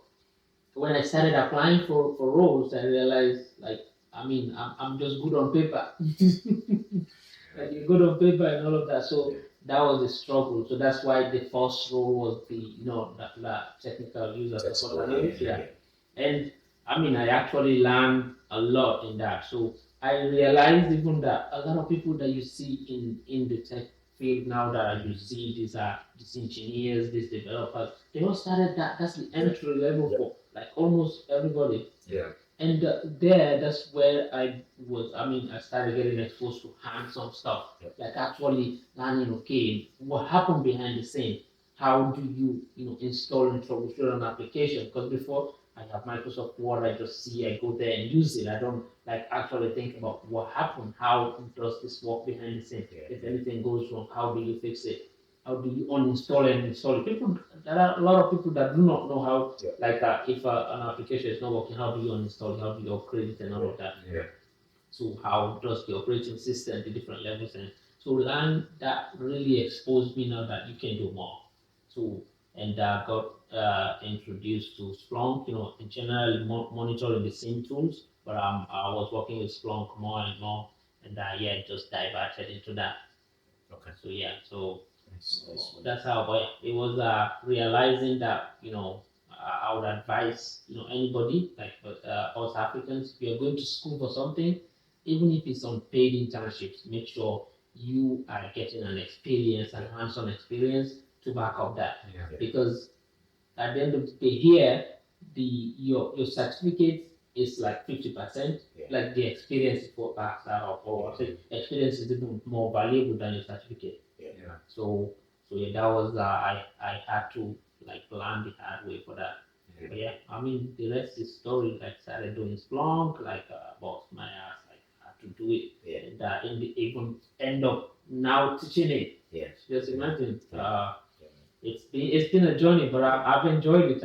when I started applying for roles, I realized I'm just good on paper. Like you're good on paper and all of that. So that was the struggle. So that's why the first role was the that technical user support analyst. And I actually learned a lot in that. So I realized even that a lot of people that you see in the tech field now that you see these engineers, these developers, they all started that's the entry level for like almost everybody. And that's where I started getting exposed to hands-on stuff, like actually learning, okay, what happened behind the scene? How do you, install and troubleshoot an application? Because before I have Microsoft Word, I just see, I go there and use it. I don't like actually think about what happened. How does this work behind the scene? If anything goes wrong, how do you fix it? How do you uninstall and install it? There are a lot of people that do not know how, like if an application is not working, how do you uninstall it? How do you upgrade it and all of that? So how does the operating system, the different levels, and so learn that really exposed me now that you can do more. So and got introduced to Splunk, in general monitoring the same tools, but I was working with Splunk more and more, and just diverted into that. So so that's how. But it was realizing that I would advise anybody like us Africans, if you're going to school for something, even if it's on paid internships, make sure you are getting an experience, an hands-on experience to back up that. Because at the end of the day, here your certificate is like 50%, like the experience is what backs that up, or experience is even more valuable than your certificate. So that was I had to like learn the hard way for that. But the rest is story. Like started doing Splunk, like boss my ass, like had to do it, and even end up now teaching it. Just imagine. It's been a journey, but I've enjoyed it.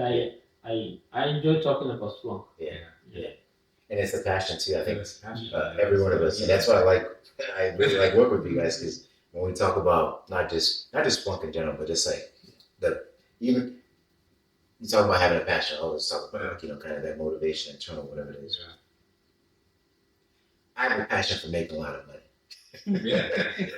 I enjoy talking about Splunk. And it's a passion too. I think every one of us, and that's why I really like work with you guys, because when we talk about not just Splunk in general, but just like even you talk about having a passion. I always talk about kind of that motivation, internal, whatever it is. I have a passion for making a lot of money. Yeah.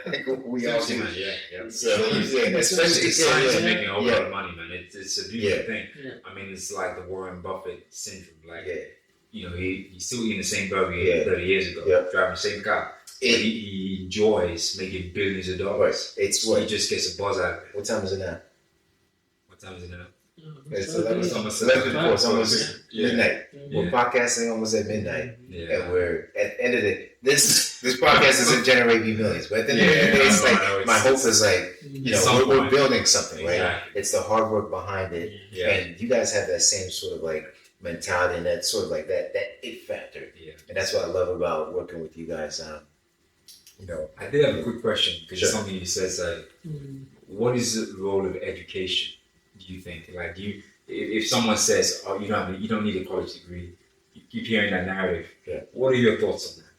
Like we all do. Yeah. So yeah, especially It's science of making a whole lot yeah, of money, man. It's a beautiful thing. Yeah. I mean, it's like the Warren Buffett syndrome. Like, yeah. you know, he's still eating the same burger he Yeah. ate 30 years ago, Yeah. driving the same car. But he enjoys making billions of dollars. It's He just gets a buzz out of it. What time is it now? What time is it now? It's So 11. It's It's almost 11:04. It's almost Yeah. midnight. Yeah. We're podcasting almost at midnight, Yeah. and we're at the end of the this podcast doesn't generate me millions, but at the end of the day, it's I know, like it's- my hope is like you know Some we're point. building something, right? Exactly. It's the hard work behind it, Yeah. and you guys have that same sort of like mentality and that sort of like that it factor, Yeah. and that's what I love about working with you guys. You know, I did have a quick question because Sure. something you said, what is the role of education? Do you think? Like, if someone says, "Oh, you don't need a college degree," you keep hearing that narrative. Yeah. What are your thoughts on that?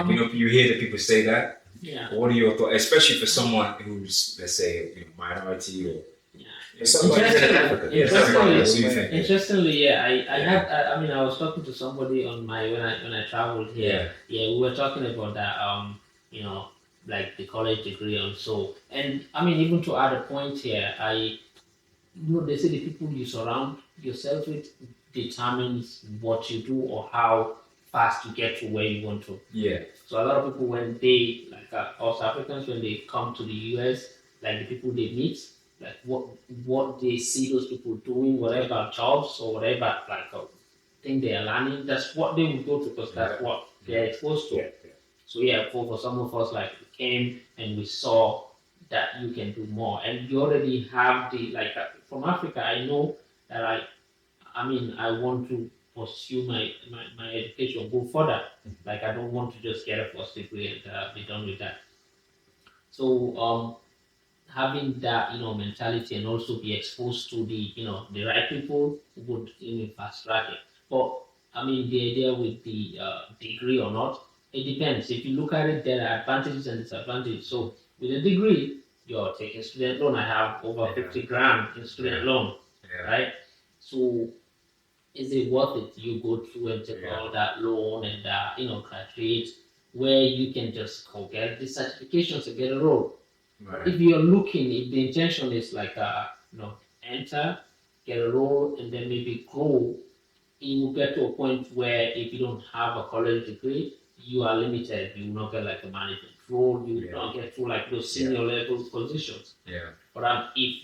Like, you hear that people say that. Yeah. What are your thoughts, especially for someone who's, let's say, minority or somebody in Africa. Yeah, Interestingly, what do you think? Interestingly, yeah, I was talking to somebody on when I traveled here. Yeah, we were talking about that. You know, like the college degree and so. And I mean, even to add a point here, they say the people you surround yourself with determines what you do or how fast you get to where you want to. Yeah. So a lot of people, when they like us Africans, when they come to the US, like the people they meet, like what they see those people doing, whatever jobs or whatever thing they are learning, that's what they will go to because that's what they're exposed to. Yeah. So yeah, for some of us, like we came and we saw that you can do more, and you already have the from Africa. I know that I want to pursue my education, go further. Like I don't want to just get a first degree and be done with that. So having that mentality and also be exposed to the right people would fast track it. But I mean the idea with the degree or not, it depends. If you look at it, there are advantages and disadvantages. So with a degree, you're taking student loan. I have over 50 grand in student loan, right? So is it worth it? You go through and take all that loan and graduate, where you can just go get the certifications and get a role. Right. If you're looking, if the intention is enter, get a role, and then maybe grow, you will get to a point where if you don't have a college degree, you are limited. You will not get like a management role. You will not get to like those senior level positions. Yeah. But if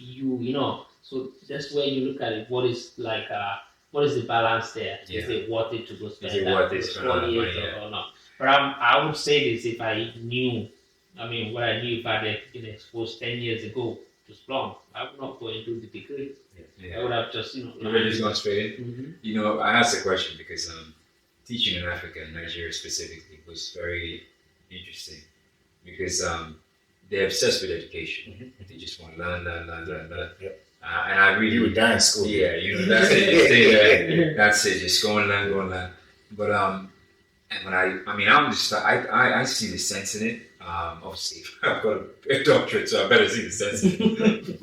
so that's where you look at it. What is the balance there? Yeah. Is it worth it to go spend Is it worth it for 4 years money, or not? But I would say this: if I knew, what I knew if I had been exposed 10 years ago to Splunk, I would not go and do the degree. I would have just You would just gone straight in. Mm-hmm. I asked the question because teaching in Africa and Nigeria specifically was very interesting because they're obsessed with education. They just want to learn. Yep. And I really You would die in school. Yeah, that's it. You stay there. That's it. Just go and learn. But and when I see the sense in it. Obviously, I've got a doctorate, so I better see the sense in it.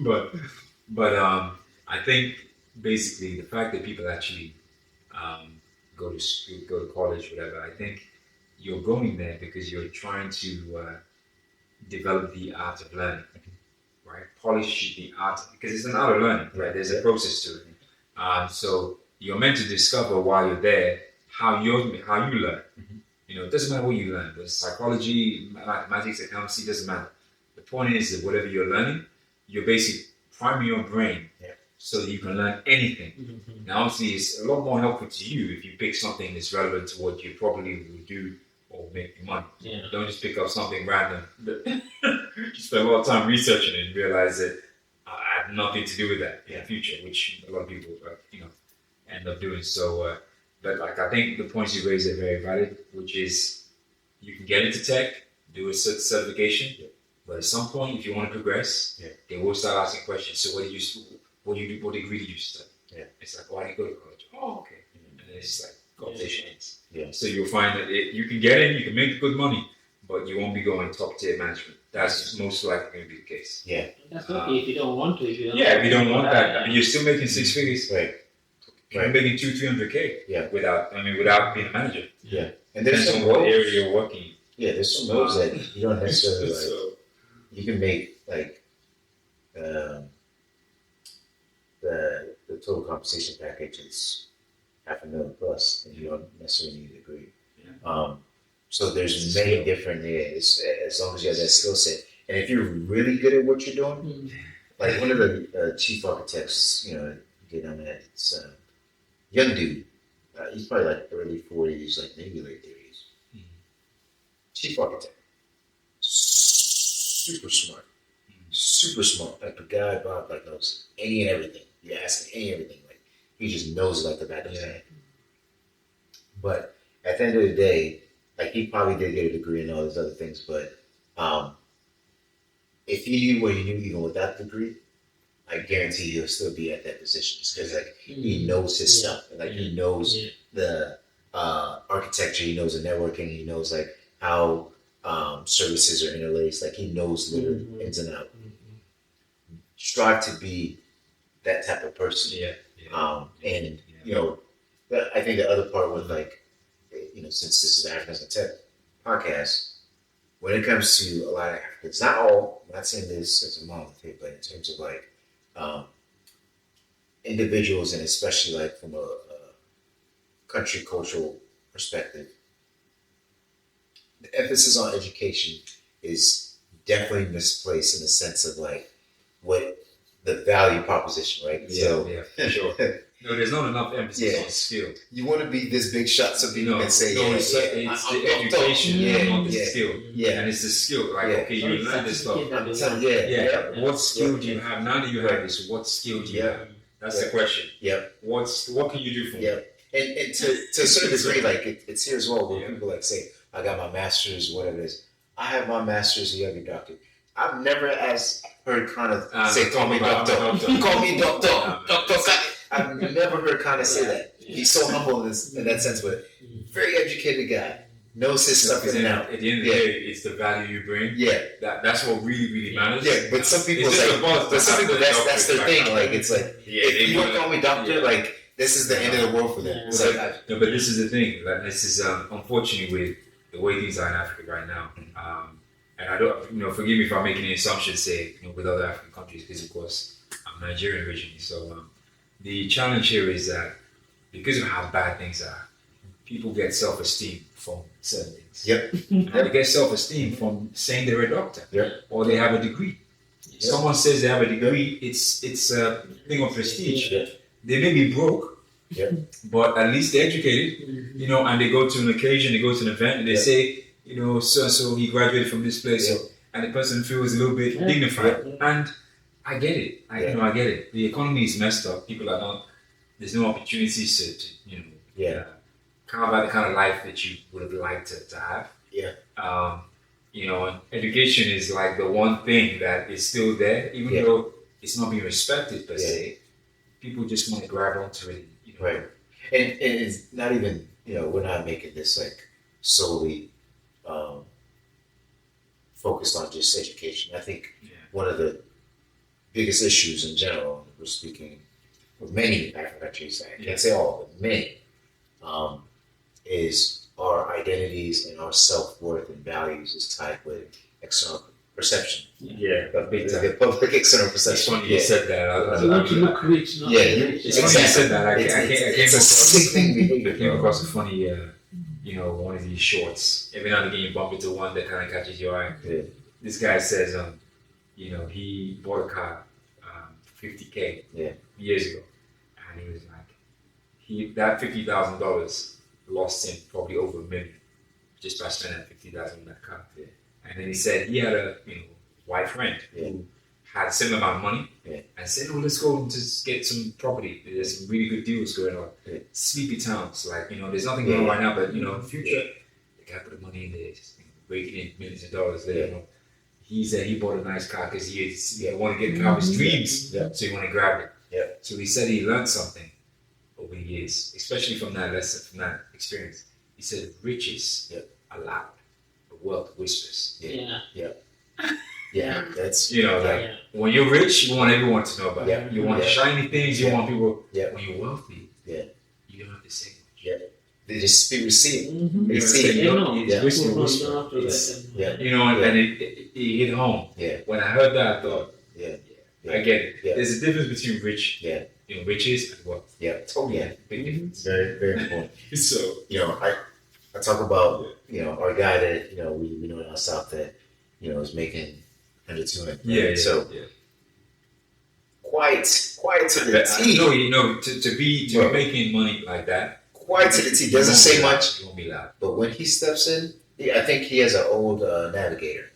but I think basically the fact that people actually go to school, go to college, whatever. I think you're going there because you're trying to develop the art of learning, right? Polish the art because it's an art of learning, right? There's a process to it. So you're meant to discover while you're there how you learn. It doesn't matter what you learn, whether it's psychology, mathematics, accountancy, doesn't matter. The point is that whatever you're learning, you're basically priming your brain so that you can learn anything. Now, obviously, it's a lot more helpful to you if you pick something that's relevant to what you probably will do or make money. Yeah. Don't just pick up something random. You spend a lot of time researching it and realize that I have nothing to do with that in the future, which a lot of people, end up doing. So, but I think the points you raise are very valid, which is you can get into tech, do a certification, but at some point, if you want to progress, they will start asking questions. So what did you do? What degree did you study? It's like, why did you go to college? Oh, okay. And then it's like conversation ends. So you'll find that you can get in, you can make good money, but you won't be going top tier management. That's most likely going to be the case. That's okay if you don't want to. If you don't want that, I mean, you're still making 6 figures. Right. You're making 200-300K. Without being a manager. And there's depends on what area you're working. Yeah, there's some moves that you don't necessarily like. So, You can make like um, the total compensation package is $500,000 plus, and you don't necessarily need a degree. Yeah. So there's many different areas as long as you have that skill set, and if you're really good at what you're doing, like one of the chief architects, get on that. It's young dude. He's probably like early 40s, like maybe late 30s. Chief architect, super smart. Super smart. Like the guy Bob like knows any and everything. You ask him any and everything. Like he just knows it like the back of his hand. But at the end of the day, like he probably did get a degree and all those other things, but if he knew what he knew even without the degree, I guarantee he'll still be at that position just because like he knows his stuff. And, like he knows the architecture, he knows the networking, he knows like how services are interlaced, like he knows the ins and outs. Strive to be that type of person. And I think the other part with like, since this is the Africans in Tech podcast, when it comes to a lot of Africans, not all, I'm not saying this as a monolith, but in terms of like individuals, and especially like from a country cultural perspective, the emphasis on education is definitely misplaced in the sense of like what the value proposition, right? For sure. No, there's not enough emphasis on skill. You want to be this big shot so people can say, it's the education, not the skill. And it's the skill. Like, okay, you learn this stuff. What skill do you have? Now that you have this, what skill do you have? That's the question. What can you do for me? And to a certain degree, like it's here as well, where people like say, I got my master's, whatever it is. I have my master's, you have your doctorate. I've never heard Kaana say, call me doctor. Call me doctor. Doctor. I've never heard Kaana say that. He's so humble in that sense, but very educated guy. Knows his stuff in and out. At the end of the day, it's the value you bring. That's what really matters. But some people that's their thing. Like it's like if you don't call me doctor, like this is the end of the world for them. But this is the thing. Like this is unfortunately with the way things are in Africa right now. And I don't, forgive me if I'm making any assumptions, say, with other African countries, because of course I'm Nigerian originally. So the challenge here is that because of how bad things are, people get self-esteem from certain things. And they get self-esteem from saying they're a doctor or they have a degree. Someone says they have a degree, it's a thing of prestige. They may be broke, but at least they're educated, and they go to an occasion, they go to an event, and they say, so he graduated from this place, and the person feels a little bit dignified. And I get it. I get it. The economy is messed up. People are not. There's no opportunities to carve out the kind of life that you would have liked to have. And education is like the one thing that is still there, even though it's not being respected per se. People just want to grab onto it. Right. And it's not even. We're not making this like solely focused on just education. I think one of the biggest issues in general, we're speaking with many African countries, I can't say all, but many, is our identities and our self-worth and values is tied with external perception. The public external perception. It's funny you said that. You want to look rich, not it's funny you said that. It's a sick thing. I came across a funny, one of these shorts. Every now and again you bump into one that kind of catches your eye. This guy says, he bought a car, $50K years ago, and he was like, that $50,000 lost him probably over $1 million just by spending $50,000 on that car. And then he said he had a white friend who had a similar amount of money and said, let's go and just get some property. There's some really good deals going on. Sleepy towns, like, there's nothing going on right now, but, in the future, the guy put the money in there, just raking in millions of dollars later. He said he bought a nice car because he wanted to get the car of his dreams, so he wanted to grab it. So he said he learned something over the years, especially from that lesson, from that experience. He said riches are loud, but wealth whispers. That's when you're rich, you want everyone to know about it. You want shiny things. You want people. When you're wealthy, you don't have to say much. They just people see it. Mm-hmm. They see it. They know. It's whisper, You whisper. don't have to let It's- them know. yeah. You know, and it hit home. Yeah. When I heard that, I thought, Yeah. I get it. Yeah. There's a difference between rich, Yeah. Riches and wealth. Yeah. Totally Yeah. big difference. Very, very important. So I talk about, our guy that, we know down south that, is making 100, 200. yeah. So yeah. quite to the T. To be Bro. making money like that. Quite to the T. Doesn't you say won't be loud. much, You won't be loud. but when he steps in, I think he has an old Navigator.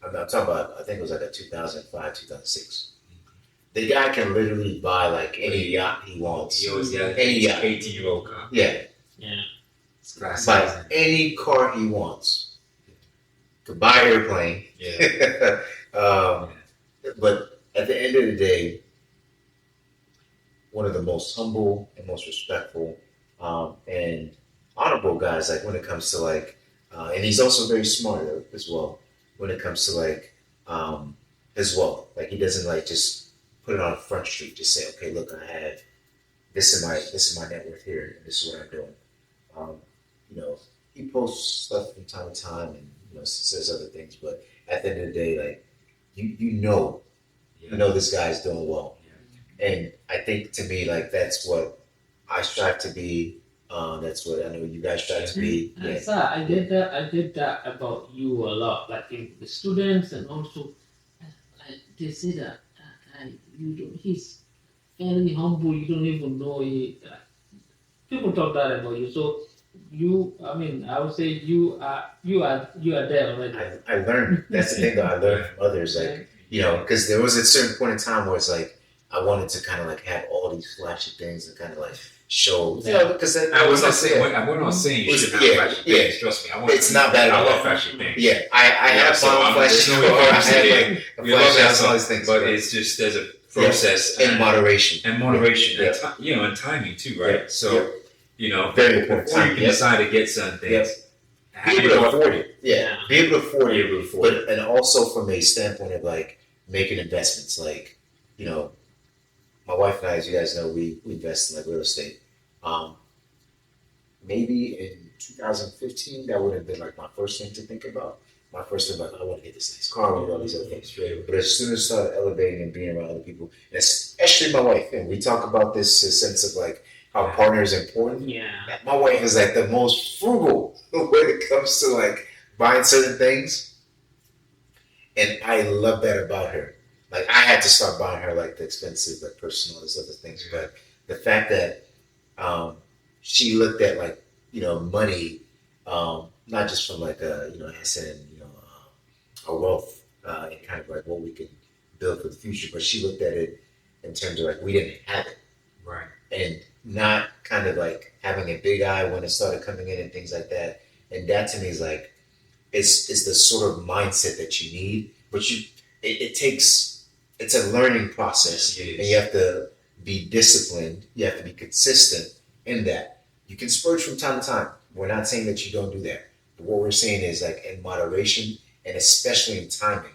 I'm not talking about, I think it was like a 2005, 2006. The guy can literally buy like any yacht he wants. He always got Any yacht. 18-year-old car. Yeah. Yeah. It's classic. Buy any car he wants. Could buy an airplane. Yeah. But at the end of the day, one of the most humble and most respectful and honorable guys, like when it comes to and he's also very smart as well when it comes to his wealth. Like he doesn't just put it on Front Street. Just say, okay, look, I have this is my net worth here, and this is what I'm doing. He posts stuff from time to time, and says other things. But at the end of the day, like you know this guy's doing well. And I think to me, like that's what I strive to be. That's what I know you guys strive to be. And sir, I did that about you a lot, like in the students, and also like they say that he's very humble. You don't even know people talk that about you. So I would say you are there already. I learned. That's the thing that I learned from others. Like because there was a certain point in time where it's like I wanted to kind of like have all these flashy things and kind of like show. Because I was not saying. We're not saying you should have flashy things. Trust me. It's not bad. I love flashy things. Yeah, I have my own flashy car. I have like a flash house, all these things. But it's just there's a process in moderation. And and timing too, right? So very important. Before you can decide to get certain things. Be able to afford it. Yeah. Be able to afford Be it. able to afford it. And also from a standpoint of like making investments, like, my wife and I, as you guys know, we invest in like real estate. Maybe in 2015, that would have been like my first thing to think about. My first thing, like, I want to get this nice car, I want to do all these other things. But as soon as I started elevating and being around other people, especially my wife, and we talk about this sense of like how partner is important. Yeah. My wife is like the most frugal when it comes to like buying certain things. And I love that about her. Like I had to start buying her like the expensive, like personal, these other things. But the fact that she looked at like money, not just from like a asset and a wealth and kind of like what we could build for the future, but she looked at it in terms of like we didn't have it, right? And not kind of like having a big eye when it started coming in and things like that. And that to me is like it's the sort of mindset that you need, but it takes. It's a learning process, and you have to be disciplined. You have to be consistent in that. You can splurge from time to time. We're not saying that you don't do that. But what we're saying is like in moderation and especially in timing.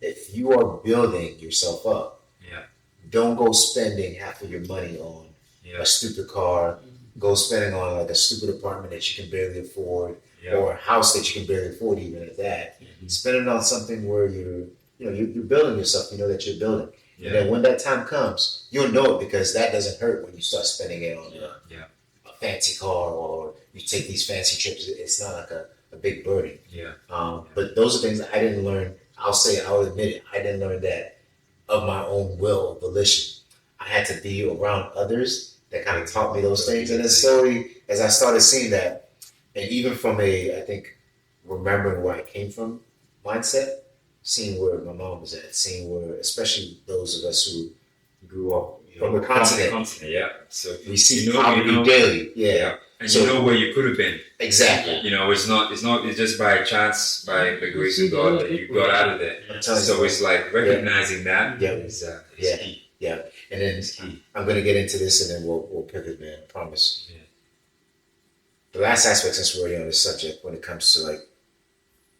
If you are building yourself up, don't go spending half of your money on a stupid car. Go spending on like a stupid apartment that you can barely afford, or a house that you can barely afford even at that. Spend it on something where you're building yourself. You know that you're building. Yeah. And then when that time comes, you'll know it because that doesn't hurt when you start spending it on a fancy car or you take these fancy trips. It's not like a big burden. But those are things I didn't learn. I'll admit it. I didn't learn that of my own will or volition. I had to be around others that kind of taught me those things. And then slowly, as I started seeing that, and even from I think, remembering where I came from mindset, seeing where my mom was at, seeing where, especially those of us who grew up from the continent. So we see poverty daily. And so, you know where you could have been. Exactly. It's just by chance, by the grace of God that you got out of there. So it's like recognizing that is key. Yeah. And then I'm going to get into this and then we'll pivot, man. I promise. Yeah. The last aspect, since we're already on this subject, when it comes to like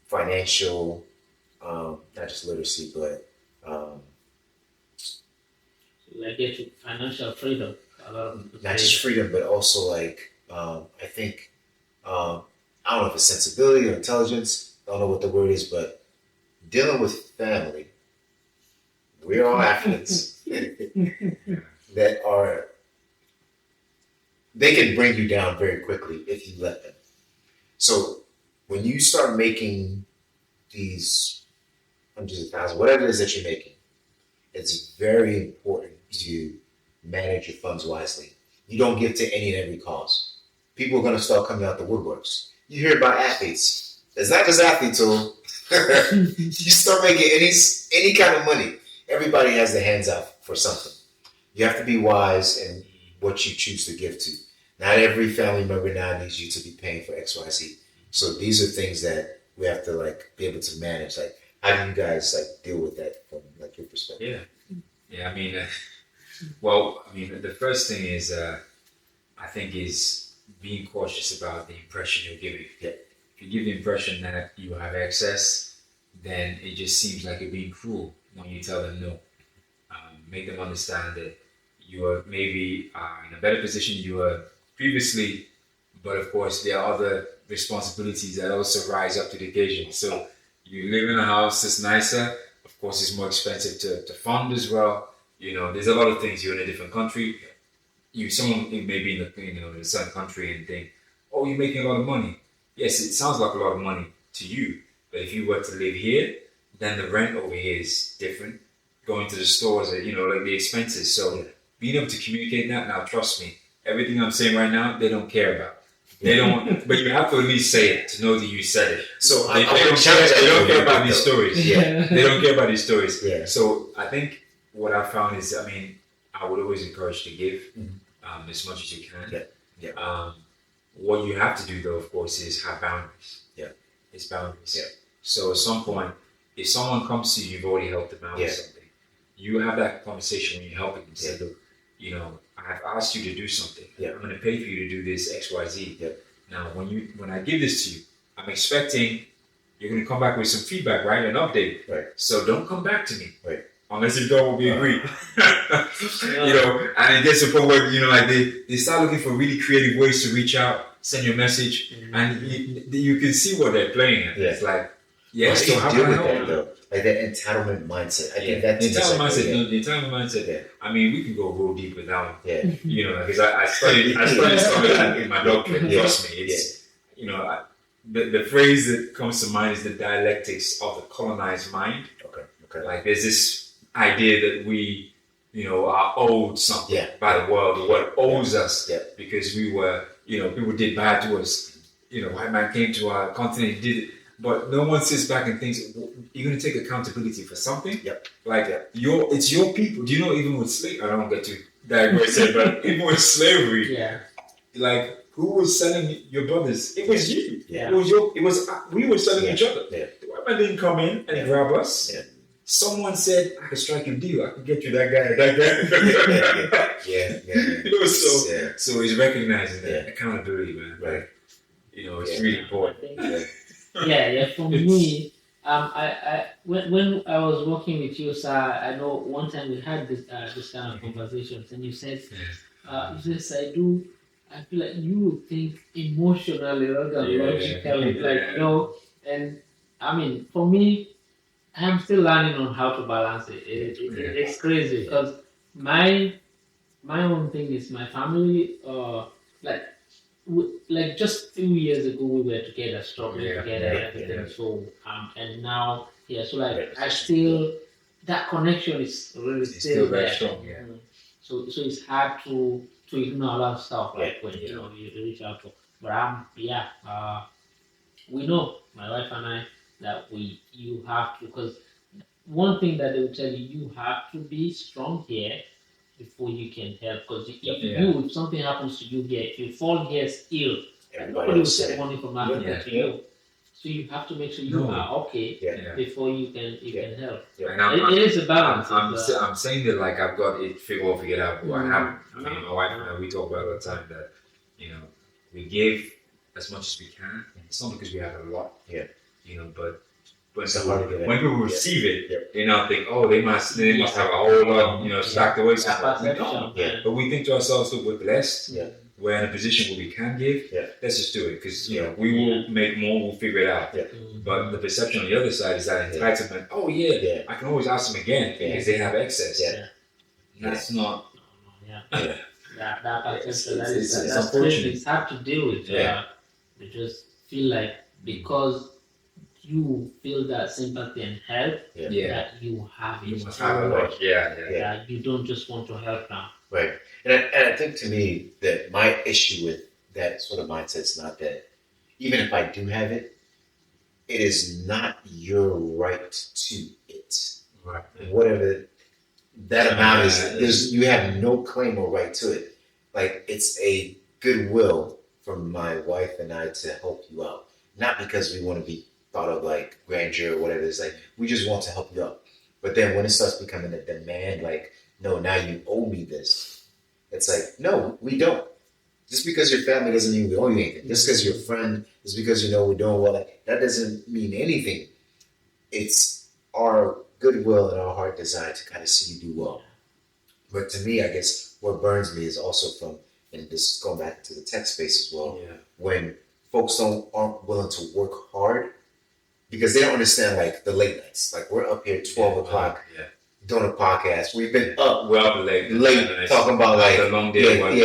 financial, not just literacy, but like get financial freedom. Not just freedom, but also like I think, I don't know if it's sensibility or intelligence, I don't know what the word is, but dealing with family, we're all Africans that are, they can bring you down very quickly if you let them. So when you start making these hundreds of thousands, whatever it is that you're making, it's very important to manage your funds wisely. You don't give to any and every cause. People are going to start coming out the woodworks. You hear about athletes. It's not just athletes, so you start making any kind of money. Everybody has their hands out for something. You have to be wise in what you choose to give to. Not every family member now needs you to be paying for X, Y, Z. So these are things that we have to like be able to manage. Like, how do you guys like deal with that from like your perspective? Yeah. I mean, the first thing is, I think, is being cautious about the impression you're giving. Yeah. If you give the impression that you have excess, then it just seems like you're being cruel when you tell them no. Make them understand that you are maybe in a better position you were previously, but of course there are other responsibilities that also rise up to the occasion. So you live in a house that's nicer, of course it's more expensive to fund as well. There's a lot of things. You're in a different country. Someone may be in a certain country and think, oh, you're making a lot of money. Yes, it sounds like a lot of money to you, but if you were to live here, then the rent over here is different. Going to the stores, like the expenses. So being able to communicate that, now trust me, everything I'm saying right now, they don't care about. They don't, but you have to at least say it to know that you said it. So they don't care about these stories. Yeah. They don't care about these stories. Yeah. So I think what I found is, I would always encourage to give as much as you can. Yeah. What you have to do, though, of course, is have boundaries. Yeah. It's boundaries. Yeah. So at some point, if someone comes to you, you've already helped them out with something. You have that conversation when you're helping them. Say, look, I've asked you to do something. Yeah. I'm going to pay for you to do this X, Y, Z. Yeah. Now, when I give this to you, I'm expecting you're going to come back with some feedback, right? An update. Right. So don't come back to me. Right. Unless you don't, we agree. And it gets to the point where, they start looking for really creative ways to reach out, send you a message, and you can see what they're playing at. Yeah. It's like, so how do you deal with that, though? Like that entitlement mindset. I think that's the entitlement mindset. Yeah. We can go real deep with that one. Yeah. Because I studied something in my doctorate. Trust me, it's the phrase that comes to mind is the dialectics of the colonized mind. Okay. Like there's this idea that we, are owed something by the world, or what owes us because we were, people did bad to us. White man came to our continent and did it. But no one sits back and thinks, you're going to take accountability for something? Yep. It's your people. Do you know, even with slavery, I don't get to digress here, but even with slavery, who was selling your brothers? It was you. Yeah. We were selling each other. Yeah. The white man didn't come in and grab us. Yeah. Someone said, I can strike you a deal. I can get you that guy. Yeah. So he's recognizing that accountability, man. Right. It's really important. For me, when I was working with you, sir, I know one time we had this kind of conversations, and you said, Saidu, I feel like you think emotionally rather than logically, and for me, I'm still learning on how to balance it. It's crazy because my own thing is my family, like just 2 years ago we were together, struggling together, everything. So and now so I still, that connection is really still very there. strong. So it's hard to ignore a lot of stuff when you reach out to. But we know, my wife and I, that you have to, because one thing that they will tell you have to be strong here before you can help. Because if something happens to you here, if you fall here ill, nobody will send money from Africa to you. So you have to make sure you are okay before you can help. And it is a balance. I'm saying that like I've got it figured out. My wife and I, we talk about all the time that we give as much as we can. It's not because we have a lot, but when people receive it, they now think, oh, they must have a whole lot, stacked away. But we think to ourselves, look, we're blessed. we're in a position where we can give, let's just do it because you know we will make more. We'll figure it out. But the perception on the other side is that entitlement. Oh I can always ask them again because they have excess. That's not. That's unfortunate. It's hard to deal with. You just feel like because you feel that sympathy and help that you have it. You must have a lot. You don't just want to help now. Right. And I think to me that my issue with that sort of mindset is not that even if I do have it, it is not your right to it. Right. Whatever that amount is, you have no claim or right to it. Like it's a goodwill from my wife and I to help you out. Not because we want to be thought of like grandeur or whatever. It's like we just want to help you out. But then when it starts becoming a demand, like, no, now you owe me this. It's like, no, we don't. Just because your family doesn't mean we owe you anything. Just because you're a friend, just because you know we're doing well, that doesn't mean anything. It's our goodwill and our heart desire to kind of see you do well. But to me, I guess what burns me is also from, and this going back to the tech space as well, when folks aren't willing to work hard because they don't understand like the late nights. Like we're up here 12 o'clock doing a podcast. We've been up late talking about like after a long day of work.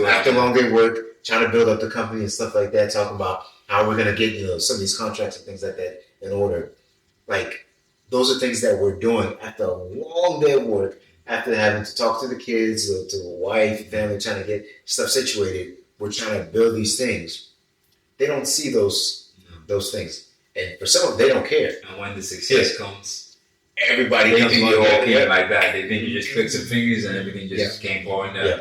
After a long day of work, trying to build up the company and stuff like that, talking about how we're gonna get, some of these contracts and things like that in order. Like those are things that we're doing after a long day of work, after having to talk to the kids, to the wife, family, trying to get stuff situated. We're trying to build these things. They don't see those things. And for some of them, they don't care. And when the success comes, everybody comes along like that. They think you just click some fingers and everything just came pouring down.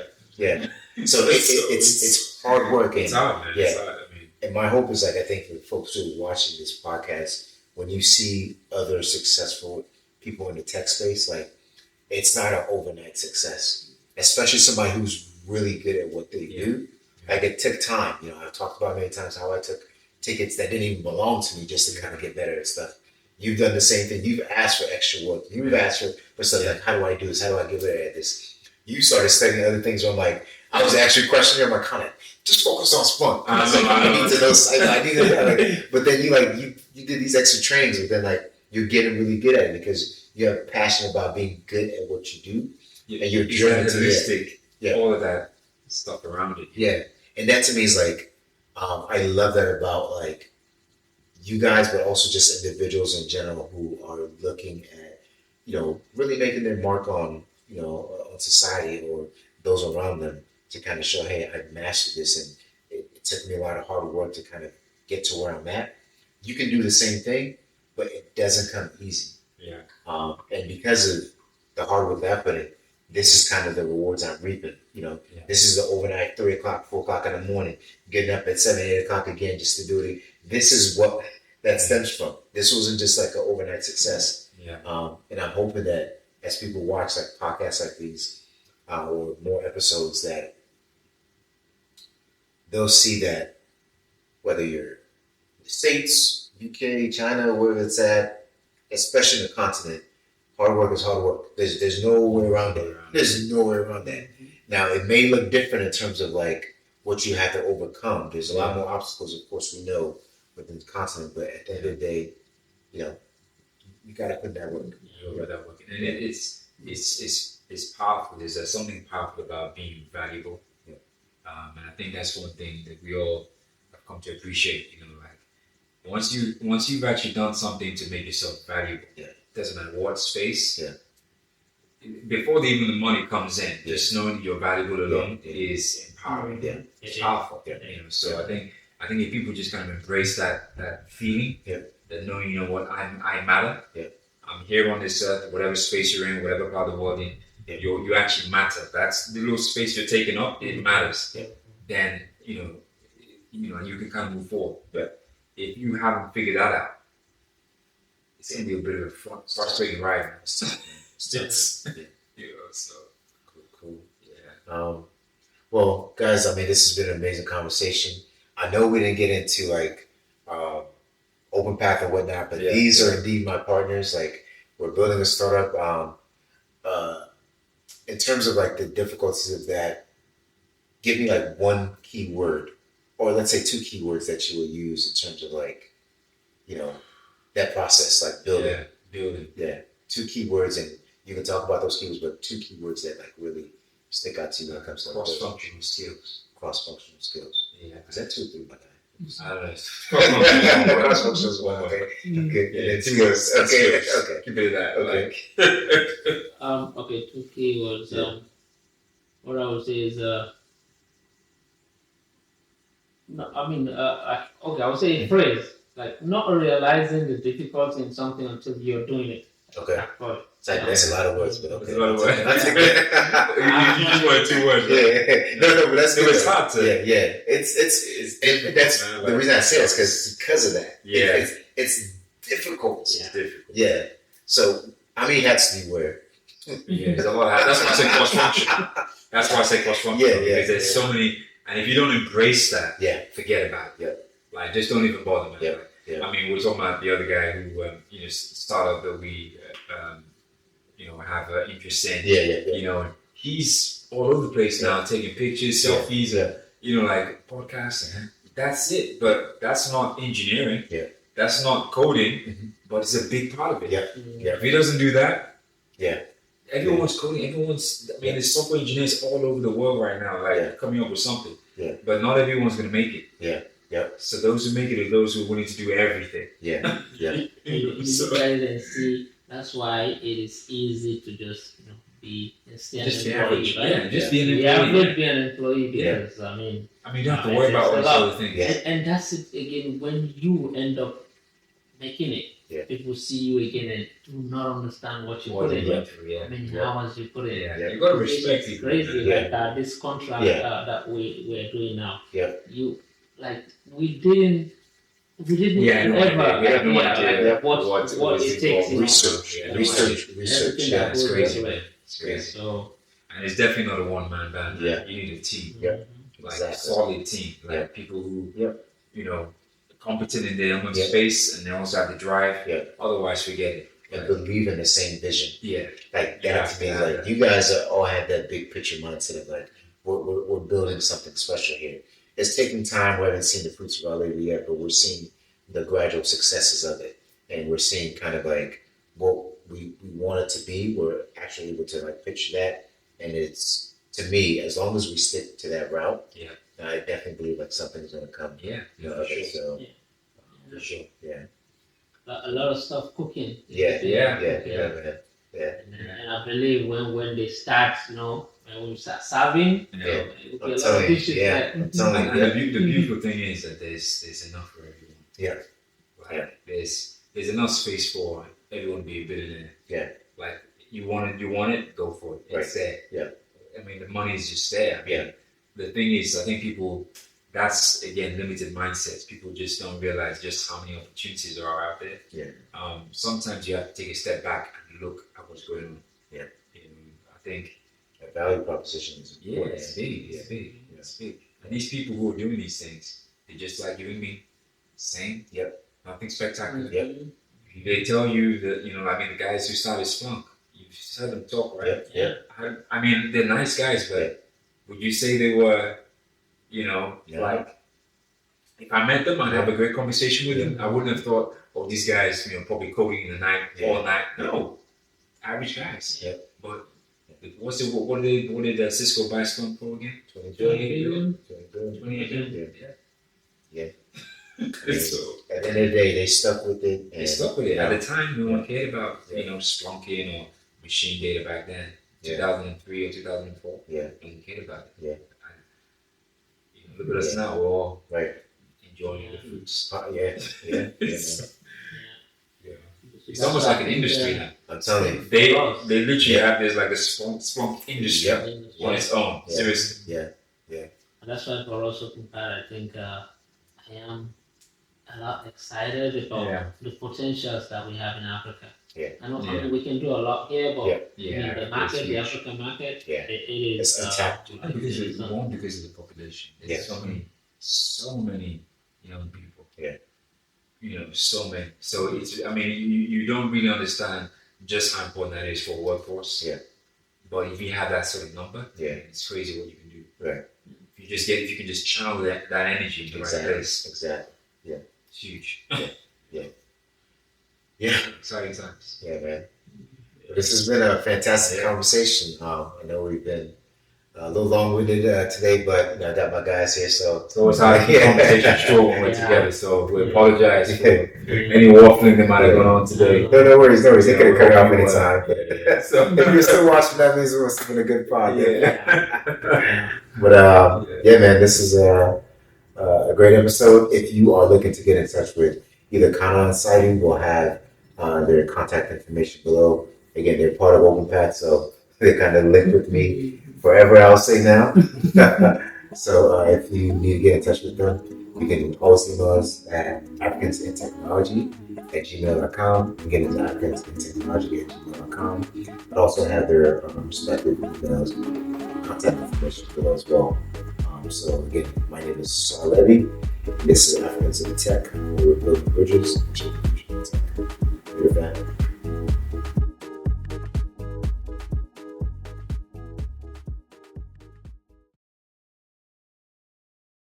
So it's hard work. It's hard, man. It's hard. I mean, and my hope is like, I think for folks who are watching this podcast, when you see other successful people in the tech space, like it's not an overnight success, especially somebody who's really good at what they do. Like it took time. I've talked about many times how I took tickets that didn't even belong to me just to kind of get better at stuff. You've done the same thing. You've asked for extra work. You've asked for stuff like, how do I do this? How do I get better at this? You started studying other things where I'm like, I was actually questioning my content. Just focus on Splunk. I need to know sites. I need to know. But then you did these extra trainings, but then like you're getting really good at it because you're passionate about being good at what you do, and you're driven to all of that stuff around it. And that to me is like, I love that about like you guys, but also just individuals in general who are looking at, really making their mark on, on society or those around them to kind of show, hey, I've mastered this, and it took me a lot of hard work to kind of get to where I'm at. You can do the same thing, but it doesn't come easy. And because of the hard work that I put in, this is kind of the rewards I'm reaping. This is the overnight 3 o'clock, 4 o'clock in the morning, getting up at 7, 8 o'clock again just to do it. This is what that stems from. This wasn't just like an overnight success. And I'm hoping that as people watch like podcasts like these or more episodes, that they'll see that whether you're in the States, UK, China, wherever it's at, especially in the continent, hard work is hard work. There's no way around it. There's no way around that. Now, it may look different in terms of like what you have to overcome. There's a lot more obstacles, of course, we know within the continent, but at the end of the day, you got to put that work. And it's powerful. There's something powerful about being valuable. And I think that's one thing that we all have come to appreciate. Like once you've actually done something to make yourself valuable, doesn't matter what space. Before even the money comes in, just knowing you're valuable alone is empowering. It's powerful. So I think if people just kind of embrace that feeling, that knowing, what, I matter. I'm here on this earth, whatever space you're in, whatever part of the world in, you actually matter. That's the little space you're taking up. It matters. Then you can kind of move forward. But if you haven't figured that out, it's gonna be a bit of a frustrating ride. So cool. Well, guys, I mean, this has been an amazing conversation. I know we didn't get into like open path and whatnot, but these are indeed my partners. Like we're building a startup. In terms of like the difficulties of that, give me like one keyword, or let's say two keywords that you will use in terms of like, that process, like building. Yeah, building. Yeah, two keywords, and you can talk about those keywords, but two keywords that like really stick out to you when it comes to cross-functional skills. Cross-functional skills. Yeah. Is that 2 or 3, my guy? I don't know. Cross-functional is 1, okay. Okay, Yeah, and then skills. Okay, skills. okay. Keep it at that. Okay. Okay, two keywords. What I would say is no, I mean okay, I would say a phrase like not realizing the difficulty in something until you're doing it. Okay. Right. That's a lot of words, but okay. That's a lot of words. I take that. you just wanted 2 words. Yeah. No, but that's good. It's hard to. Yeah. It's that's man, the reason I say it is because of that. Yeah. It's difficult. It's difficult. Yeah. So how many hats do you wear? Yeah, there's a lot of that. That's why I say cross-functional. That's why I say cross-functional. Yeah. Because there's so many, and if you don't embrace that, Yeah. forget about it. Yeah. Like, just don't even bother, man. Yeah. Like, Yeah. I mean, we were talking about the other guy who, startup that we, have an interest in. Yeah. He's all over the place now, taking pictures, selfies, like podcasts. And that's it. But that's not engineering. Yeah. That's not coding. Mm-hmm. But it's a big part of it. Yeah. If he doesn't do that, Yeah. everyone's coding. There's software engineers all over the world right now, coming up with something. Yeah. But not everyone's going to make it. Yeah. So those who make it are those who are willing to do everything. Yeah. You look at it and see that's why it is easy to just be an employee, right? Just be an You have employee. to be an employee because I mean you don't have to worry about all these other things. Yeah. and that's it again when you end up making it. Yeah. People see you again and do not understand what you put What in. they went through, I mean, how much you put in. Yeah. You got to respect It's people. crazy, Yeah. like this contract that we're doing now. Yeah. We didn't ever We have no idea what it takes in Research. everything that It's goes crazy, into man. it. It's crazy. So And it's definitely not a one-man band. Yeah. You need a team. Yeah. Like Exactly. a solid team. Like Yeah. people who, Yeah. competent in their own Yeah. space and they also have the drive. Yeah. Otherwise, forget it. And believe in the same vision. Yeah. Like Yeah, that to me, yeah. like you guys all have that big picture mindset of like we're building something special here. It's taking time. We haven't seen the fruits of our labor yet, but we're seeing the gradual successes of it, and we're seeing kind of like what we want it to be. We're actually able to like picture that, and it's to me as long as we stick to that route. Yeah. I definitely believe like something's going to come. Yeah. Of for it, sure. so Yeah. for sure, yeah. a lot of stuff cooking. Yeah. And I believe when they start, when we start serving, You know, Yeah. it'll be I'm a lot telling of you, dishes. yeah. Like, I'm telling you, And the beautiful thing is that there's enough for everyone. Yeah. Like, Yeah. There's enough space for everyone to be a billionaire. Yeah. Like you want it, go for it. It's Right. there. Yeah. I mean, the money is just there. I mean, Yeah. The thing is, I think that's again limited mindsets. People just don't realize just how many opportunities there are out there. Yeah. Sometimes you have to take a step back and look at what's going on. Yeah. I think. That value proposition is Yeah, important. it's big. It's big. It's big. And these people who are doing these things, they're just like you and me. Same. Yep. Nothing spectacular. Yep. They tell you that, the guys who started Splunk, you've heard them talk, right? Yeah. I mean, they're nice guys, but would you say they were, like, if I met them, I'd have a great conversation with them. I wouldn't have thought, these guys, probably coding in the night, all night. No. Average guys. Yeah. But what did Cisco buy Splunk for again? 20 billion. 28 billion. Yeah. So, At the end of the day, they stuck with it. they stuck with it. At the time, no one cared about, Yeah. Splunking or machine data back then. Yeah. 2003 or 2004. Yeah. No one cared about it. Yeah. Look at us now. We're all Right. enjoying the fruits. Yeah. Yeah. Yeah. It's almost like an industry now. I'm telling you. They literally have this like a Splunk industry Yeah. on its own. Yeah. Seriously. Yeah. And that's why for us Open Pad, I think I am a lot excited about the potentials that we have in Africa. Yeah. I mean, we can do a lot here, but Yeah. the market, the African market, Yeah. it is It's untapped. Because of the population. There's so many young people. Yeah. So many. So you don't really understand just how important that is for a workforce. Yeah. But if you have that sort of number, Yeah. it's crazy what you can do. Right. If if you can just channel that energy into the right place. Exactly. Yeah. It's huge. Yeah. Exciting times. Yeah, man. This has been a fantastic conversation. I know we've been a little long-winded today, but I got my guys here, so it's always hard to keep conversation short when we're together. So we apologize for any waffling that might have gone on today. No worries. They could have cut it off anytime. So if you're still watching, that means it must have been a good pod. But man, this is a great episode. If you are looking to get in touch with either Kaana and Saidu, we'll have their contact information below. Again, they're part of OpenPath, so they kind of linked with me forever, I'll say now. So if you need to get in touch with them, you can always email us at africansintechnology@gmail.com. You can get into africansintechnology@gmail.com. But also have their respective emails, contact information below as well. So again, my name is Sar Levy. This is Africans in Tech, where we're building bridges.